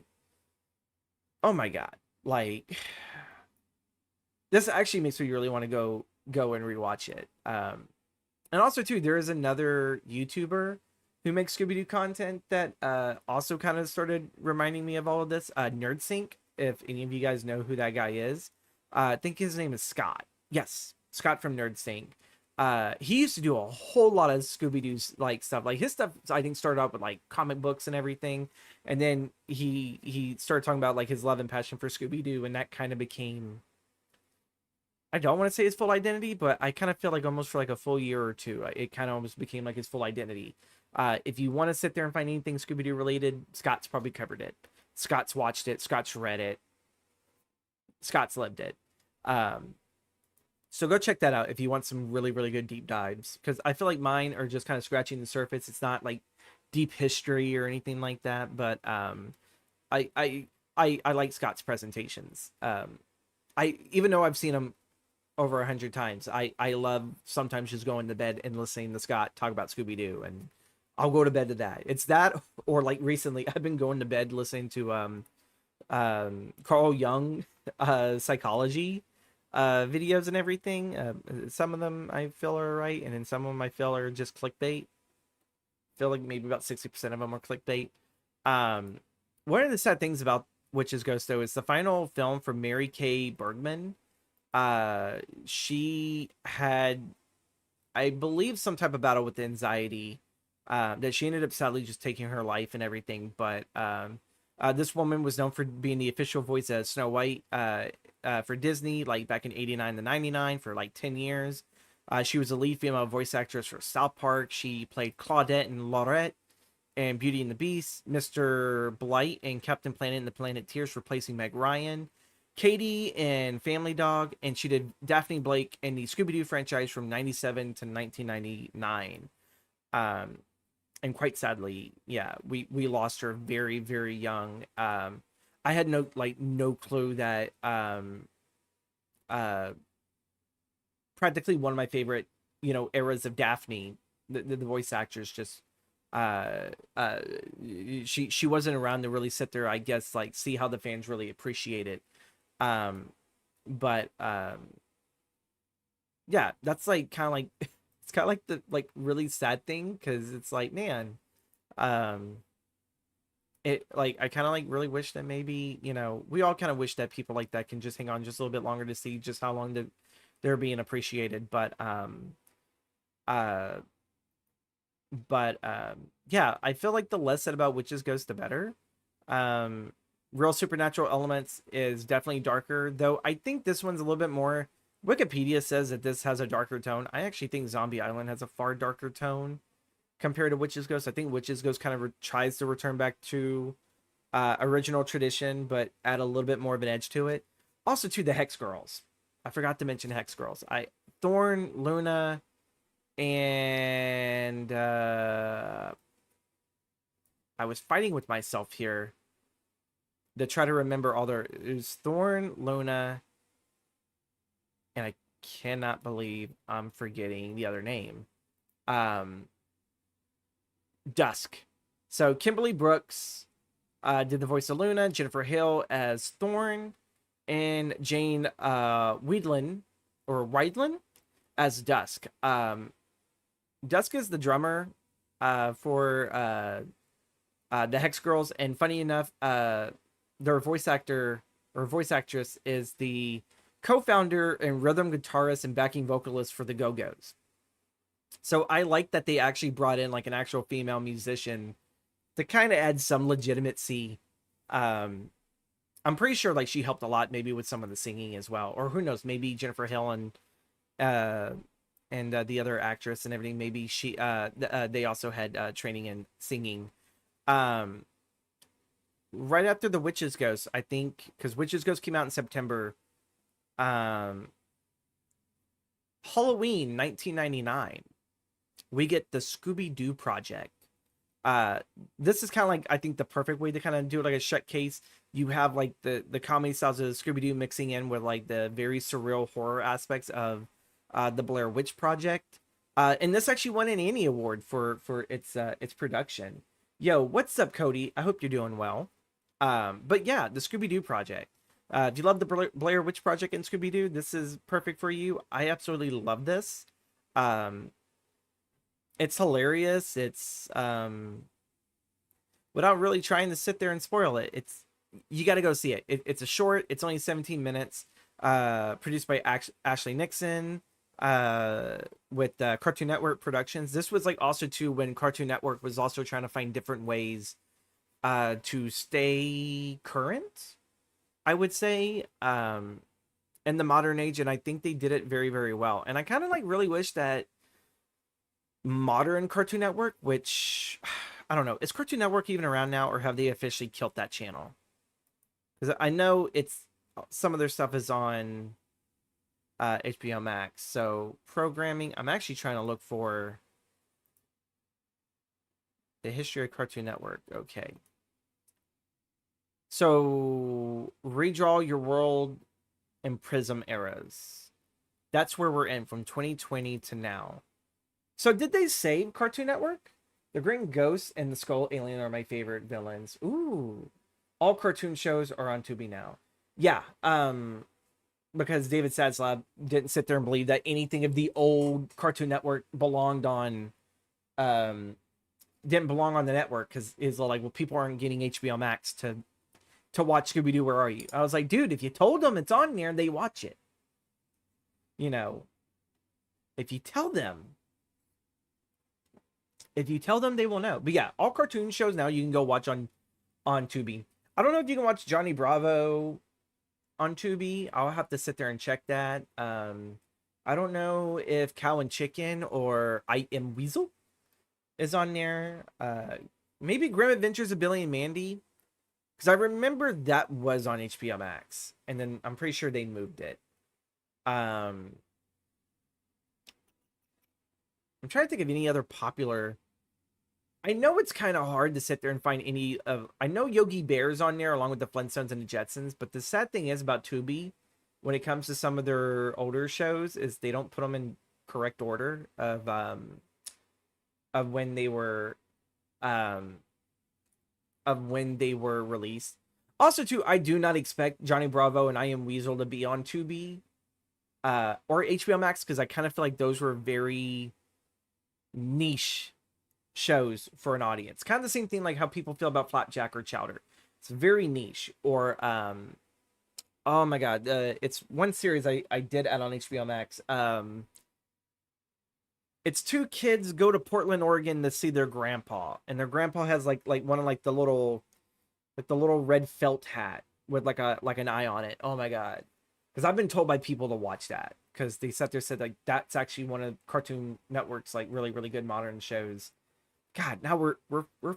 oh my god, like this actually makes me really want to go and rewatch it. And also too, there is another YouTuber who makes Scooby-Doo content that also kind of started reminding me of all of this. NerdSync, if any of you guys know who that guy is. I think his name is Scott. Yes, Scott from NerdSync. He used to do a whole lot of Scooby-Doo's like stuff. Like his stuff, I think, started out with like comic books and everything, and then he started talking about like his love and passion for Scooby-Doo, and that kind of became, I don't want to say his full identity, but I kind of feel like almost for like a full year or two, it kind of almost became like his full identity. If you want to sit there and find anything Scooby-Doo related, Scott's probably covered it. Scott's watched it. Scott's read it. Scott's lived it. So go check that out if you want some really, really good deep dives. Because I feel like mine are just kind of scratching the surface. It's not like deep history or anything like that. But I like Scott's presentations. I even though I've seen them over 100 times, I love sometimes just going to bed and listening to Scott talk about Scooby-Doo, and I'll go to bed to that. It's that, or like recently I've been going to bed listening to Carl Jung psychology videos and everything. Some of them I feel are right, and then some of them I feel are just clickbait. I feel like maybe about 60% of them are clickbait. One of the sad things about Witch's Ghost, though, is the final film for Mary Kay Bergman. She had, I believe, some type of battle with anxiety that she ended up sadly just taking her life and everything. But this woman was known for being the official voice of Snow White for Disney, like back in 89 to 99 for like 10 years. She was a lead female voice actress for South Park. She played Claudette and Laurette and Beauty and the Beast, Mr. Blight and Captain Planet and the Planeteers, replacing Meg Ryan, Katie and Family Dog, and she did Daphne Blake in the Scooby-Doo franchise from 97 to 1999. And quite sadly, yeah, we lost her very, very young. I had no clue that practically one of my favorite, eras of Daphne, the voice actors just she wasn't around to really sit there, I guess, like see how the fans really appreciate it. But yeah, that's like kind of like it's kind of like the like really sad thing, because it's like, man, um it like I kind of like really wish that maybe, we all kind of wish that people like that can just hang on just a little bit longer to see just how long they're being appreciated. But uh yeah, I feel like the less said about Witches Ghost, the better. um Real supernatural elements is definitely darker, though I think this one's a little bit more. Wikipedia says that this has a darker tone. I actually think Zombie Island has a far darker tone compared to Witches Ghost. I think Witches Ghost kind of tries to return back to original tradition, but add a little bit more of an edge to it. Also, to the Hex Girls. I forgot to mention Hex Girls. Thorn, Luna, and I was fighting with myself here to try to remember all their. It was Thorn, Luna, and I cannot believe I'm forgetting the other name. Um, Dusk. So Kimberly Brooks did the voice of Luna, Jennifer Hill as Thorn, and Jane Weidlin or Weidlin as Dusk. Dusk is the drummer for the Hex Girls, and funny enough, their voice actor or voice actress is the co-founder and rhythm guitarist and backing vocalist for the Go-Go's. So I like that they actually brought in like an actual female musician to kind of add some legitimacy. I'm pretty sure like she helped a lot maybe with some of the singing as well, or who knows, maybe Jennifer Hill and the other actress and everything, maybe she they also had training in singing. Right after the Witches Ghost, I think, because Witches Ghost came out in September. Halloween 1999, we get the Scooby-Doo project. This is kind of like, I think, the perfect way to kind of do it like a shut case. You have like the comedy styles of Scooby-Doo mixing in with like the very surreal horror aspects of the Blair Witch Project. And this actually won an Annie Award for its production. Yo, what's up, Cody? I hope you're doing well. But yeah, the Scooby-Doo project. If you love the Blair Witch Project and Scooby-Doo, this is perfect for you. I absolutely love this. It's hilarious. It's without really trying to sit there and spoil it. You got to go see it. It's a short. It's only 17 minutes. Produced by Ashley Nixon. With Cartoon Network Productions. This was like also too when Cartoon Network was also trying to find different ways to stay current, I would say, in the modern age, and I think they did it very, very well. And I kind of like really wish that modern Cartoon Network, which I don't know, is Cartoon Network even around now, or have they officially killed that channel? Because I know some of their stuff is on HBO Max. So programming, I'm actually trying to look for the history of Cartoon Network. Okay. So redraw your world and Prism eras. That's where we're in from 2020 to now. So did they save Cartoon Network? The Green Ghost and the Skull Alien are my favorite villains. Ooh. All cartoon shows are on Tubi now. Yeah. Because David Sadslab didn't sit there and believe that anything of the old Cartoon Network belonged on didn't belong on the network, because it's like, well, people aren't getting HBO Max to watch Scooby-Doo, Where Are You? I was like, dude, if you told them it's on there, they watch it. You know, if you tell them, they will know. But yeah, all cartoon shows now you can go watch on Tubi. I don't know if you can watch Johnny Bravo on Tubi. I'll have to sit there and check that. I don't know if Cow and Chicken or I Am Weasel is on there. Maybe Grim Adventures of Billy and Mandy, because I remember that was on HBO Max, and then I'm pretty sure they moved it. I'm trying to think of any other popular. I know it's kind of hard to sit there and find any of. I know Yogi Bear's on there along with the Flintstones and the Jetsons, but the sad thing is about Tubi, when it comes to some of their older shows, is they don't put them in correct order of when they were released. Also, too, I do not expect Johnny Bravo and I Am Weasel to be on Tubi or HBO Max, because I kind of feel like those were very niche shows for an audience. Kind of the same thing like how people feel about Flapjack or Chowder. It's very niche. Or oh my god, it's one series I did add on HBO Max. It's two kids go to Portland, Oregon to see their grandpa, and their grandpa has like one of like the little red felt hat with like an eye on it. Oh my god. Because I've been told by people to watch that, because they sat there and said like that's actually one of Cartoon Network's like really, really good modern shows. God, now we're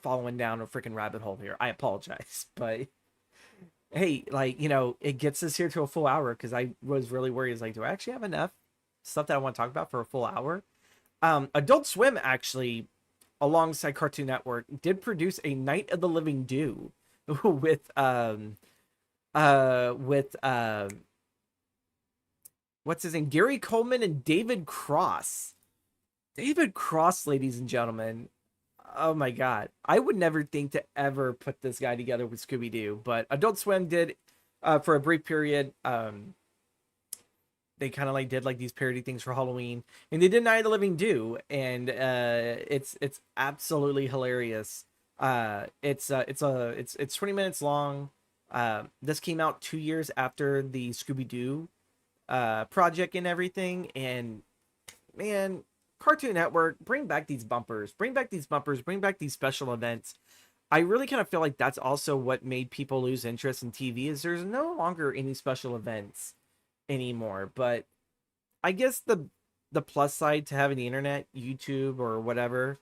following down a freaking rabbit hole here. I apologize, but hey, like, you know, it gets us here to a full hour, because I was really worried. It's like, do I actually have enough stuff that I want to talk about for a full hour? Adult Swim actually alongside Cartoon Network, did produce a Night of the Living Dew with with what's his name, Gary Coleman and David Cross. David Cross, ladies and gentlemen. Oh my god, I would never think to ever put this guy together with Scooby Doo, but Adult Swim did for a brief period. They kind of like did like these parody things for Halloween, and they did Night of the Living Dew, and it's absolutely hilarious. It's 20 minutes long. This came out 2 years after the Scooby Doo project and everything, and man, Cartoon Network, bring back these bumpers, bring back these bumpers, bring back these special events. I really kind of feel like that's also what made people lose interest in TV, is there's no longer any special events anymore. But I guess the plus side to having the internet, YouTube or whatever,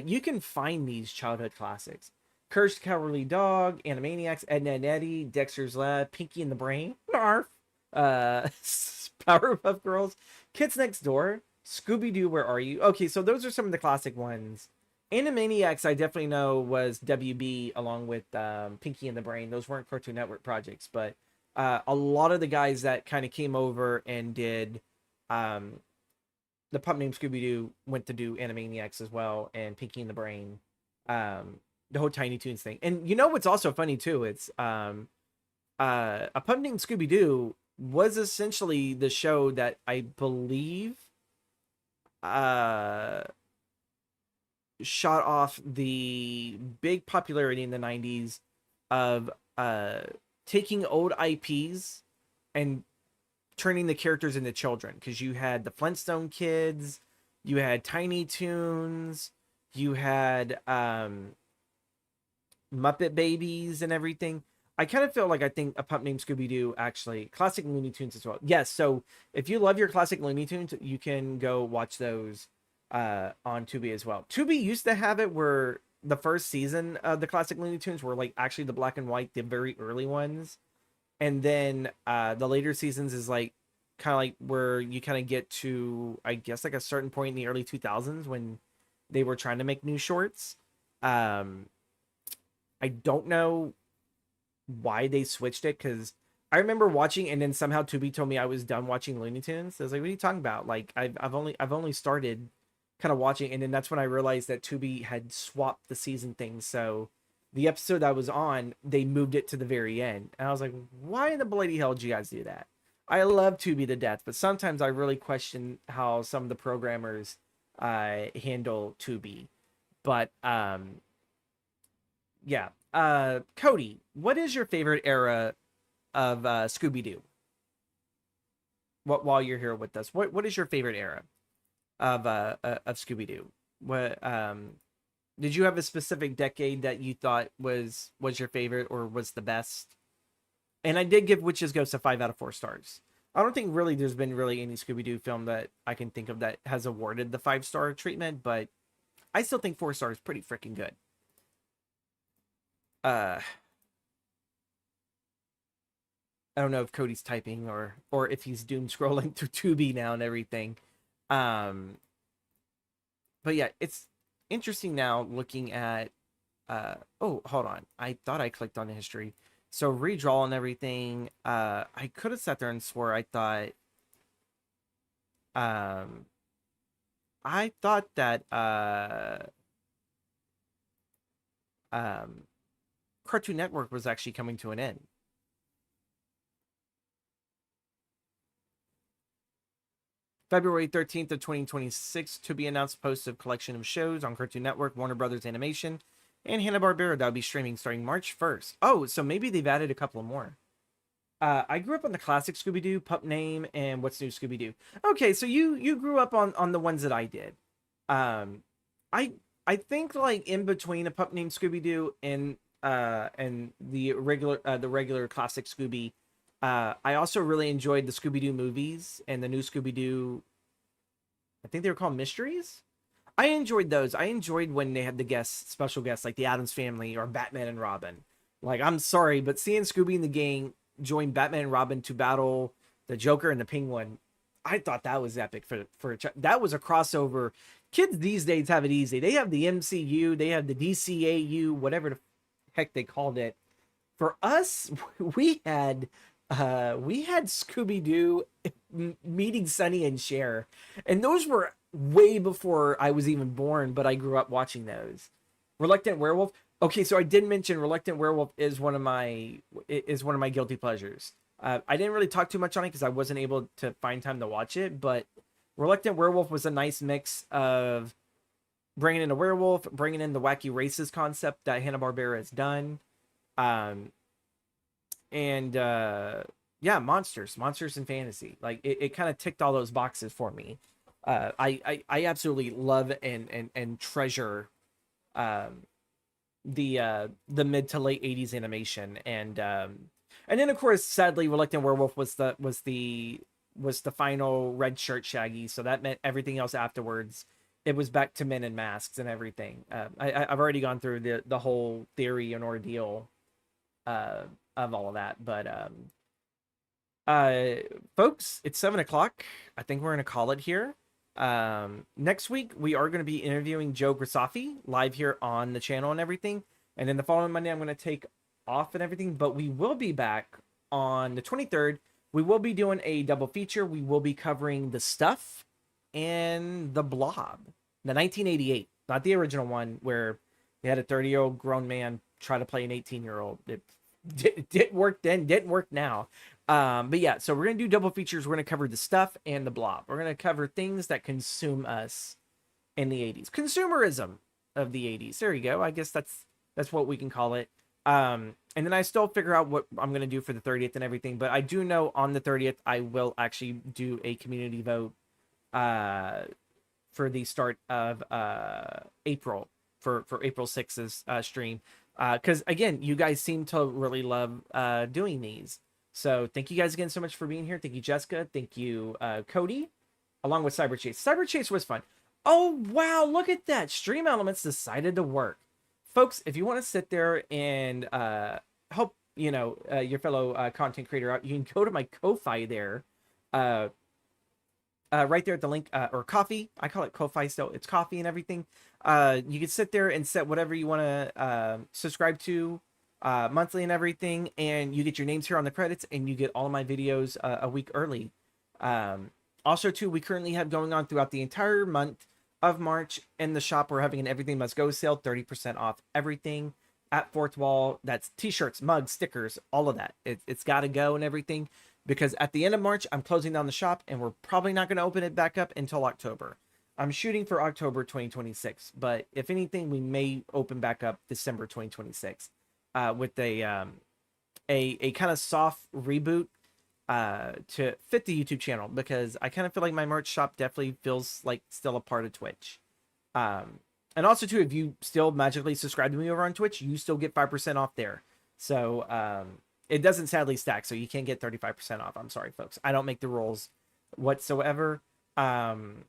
you can find these childhood classics. Cursed Cowardly Dog, Animaniacs, Edna and Eddie, Dexter's Lab, Pinky and the Brain, Narf, Powerpuff Girls, Kids Next Door, Scooby-Doo, Where Are You? Okay, so those are some of the classic ones. Animaniacs, I definitely know, was WB along with Pinky and the Brain. Those weren't Cartoon Network projects, but a lot of the guys that kind of came over and did the pup named Scooby-Doo went to do Animaniacs as well, and Pinky and the Brain, the whole Tiny Toons thing. And you know what's also funny too? It's a pup named Scooby-Doo was essentially the show that I believe shot off the big popularity in the 90s of taking old IPs and turning the characters into children, because you had the Flintstone Kids, you had Tiny Toons, you had Muppet Babies and everything. I kind of feel like I think A Pup Named Scooby-Doo, actually, classic Looney Tunes as well. Yes, so if you love your classic Looney Tunes, you can go watch those on Tubi as well. Tubi used to have it where the first season of the classic Looney Tunes were like actually the black and white, the very early ones. And then the later seasons is like kind of like where you kind of get to, I guess, like a certain point in the early 2000s when they were trying to make new shorts. I don't know why they switched it, because I remember watching, and then somehow Tubi told me I was done watching Looney Tunes. I was like, what are you talking about? Like I've only started kind of watching, and then that's when I realized that Tubi had swapped the season thing. So the episode I was on, they moved it to the very end, and I was like, why in the bloody hell did you guys do that? I love Tubi to death, but sometimes I really question how some of the programmers handle Tubi. But yeah. Cody, what is your favorite era of Scooby-Doo? While you're here with us, what is your favorite era of Scooby-Doo? What did you have a specific decade that you thought was your favorite or was the best? And I did give Witches Ghost a 5 out of 4 stars. I don't think really there's been really any Scooby-Doo film that I can think of that has awarded the 5-star treatment, but I still think 4 stars is pretty freaking good. I don't know if Cody's typing or if he's doom scrolling through Tubi now and everything. But yeah, it's interesting now looking at oh, hold on. I thought I clicked on the history. So redraw and everything. I could have sat there and swore I thought that Cartoon Network was actually coming to an end. February 13th of 2026, to be announced post of collection of shows on Cartoon Network, Warner Brothers Animation, and Hanna-Barbera that will be streaming starting March 1st. Oh, so maybe they've added a couple more. I grew up on the classic Scooby-Doo, Pup Name, and What's New Scooby-Doo. Okay, so you grew up on the ones that I did. I think like in between A Pup Named Scooby-Doo and the regular classic Scooby, I also really enjoyed the Scooby-Doo movies and the new Scooby-Doo. I think they were called Mysteries. I enjoyed those. I enjoyed when they had the special guests like the Addams Family or Batman and Robin. Like, I'm sorry, but seeing Scooby and the gang join Batman and Robin to battle the Joker and the Penguin, I thought that was epic that was a crossover Kids these days have it easy. They have the MCU, they have the DCAU, whatever the heck they called it. For us, we had Scooby-Doo meeting Sonny and Cher, and those were way before I was even born, but I grew up watching those. Reluctant Werewolf. Okay, so I did mention Reluctant Werewolf is one of my guilty pleasures. I didn't really talk too much on it because I wasn't able to find time to watch it, but Reluctant Werewolf was a nice mix of bringing in a werewolf, bringing in the wacky races concept that Hanna-Barbera has done, um, and yeah, monsters and fantasy. Like it kind of ticked all those boxes for me. I absolutely love and treasure um, the mid to late 80s animation, and then of course sadly Reluctant Werewolf was the final red shirt Shaggy, so that meant everything else afterwards it was back to men in masks and everything. I've already gone through the whole theory and ordeal uh, of all of that, but uh, folks, it's 7 o'clock. I think we're gonna call it here. Next week we are going to be interviewing Joe Grisafi live here on the channel and everything, and then the following Monday I'm going to take off and everything, but we will be back on the 23rd. We will be doing a double feature. We will be covering The Stuff and The Blob, the 1988, not the original one where they had a 30-year-old grown man try to play an 18-year-old. It didn't work then, didn't work now. But yeah, so we're gonna do double features. We're gonna cover The Stuff and The Blob. We're gonna cover things that consume us in the 80s. Consumerism of the 80s. There you go. I guess that's what we can call it. And then I still figure out what I'm gonna do for the 30th and everything. But I do know on the 30th I will actually do a community vote for the start of April for April 6th's stream. Because again, you guys seem to really love doing these. So thank you guys again so much for being here. Thank you, Jessica. Thank you, Cody, along with Cyber Chase. Cyber Chase was fun. Oh, wow. Look at that. Stream Elements decided to work. Folks, if you want to sit there and help, your fellow content creator out, you can go to my Ko-Fi there. Right there at the link, or coffee. I call it Ko-Fi still. It's coffee and everything. You can sit there and set whatever you want to subscribe to monthly and everything, and you get your names here on the credits, and you get all of my videos a week early. Also, too, we currently have going on throughout the entire month of March in the shop. We're having an Everything Must Go sale, 30% off everything at Fourth Wall. That's t-shirts, mugs, stickers, all of that. It's got to go and everything, because at the end of March, I'm closing down the shop, and we're probably not going to open it back up until October. I'm shooting for October 2026, but if anything, we may open back up December 2026. With a kind of soft reboot to fit the YouTube channel, because I kind of feel like my merch shop definitely feels like still a part of Twitch. And also too, if you still magically subscribe to me over on Twitch, you still get 5% off there. So it doesn't sadly stack, so you can't get 35% off. I'm sorry, folks. I don't make the rules whatsoever. I'm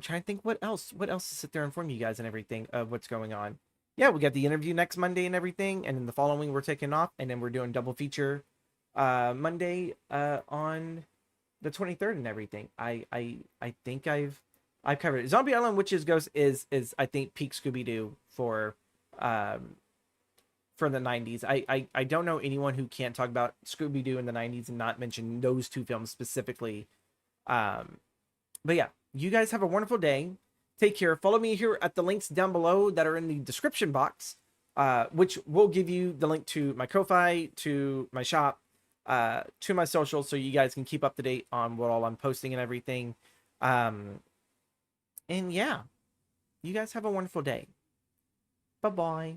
trying to think what else to sit there and inform you guys and everything of what's going on. Yeah, we got the interview next Monday and everything, and then the following we're taking off, and then we're doing double feature Monday on the 23rd and everything. I think I've covered it. Zombie Island Witches Ghost is I think peak Scooby-Doo for the 90s. I don't know anyone who can't talk about Scooby-Doo in the 90s and not mention those two films specifically. But yeah, you guys have a wonderful day. Take care. Follow me here at the links down below that are in the description box, which will give you the link to my Ko-Fi, to my shop, to my socials, so you guys can keep up to date on what all I'm posting and everything. And yeah, you guys have a wonderful day. Bye-bye.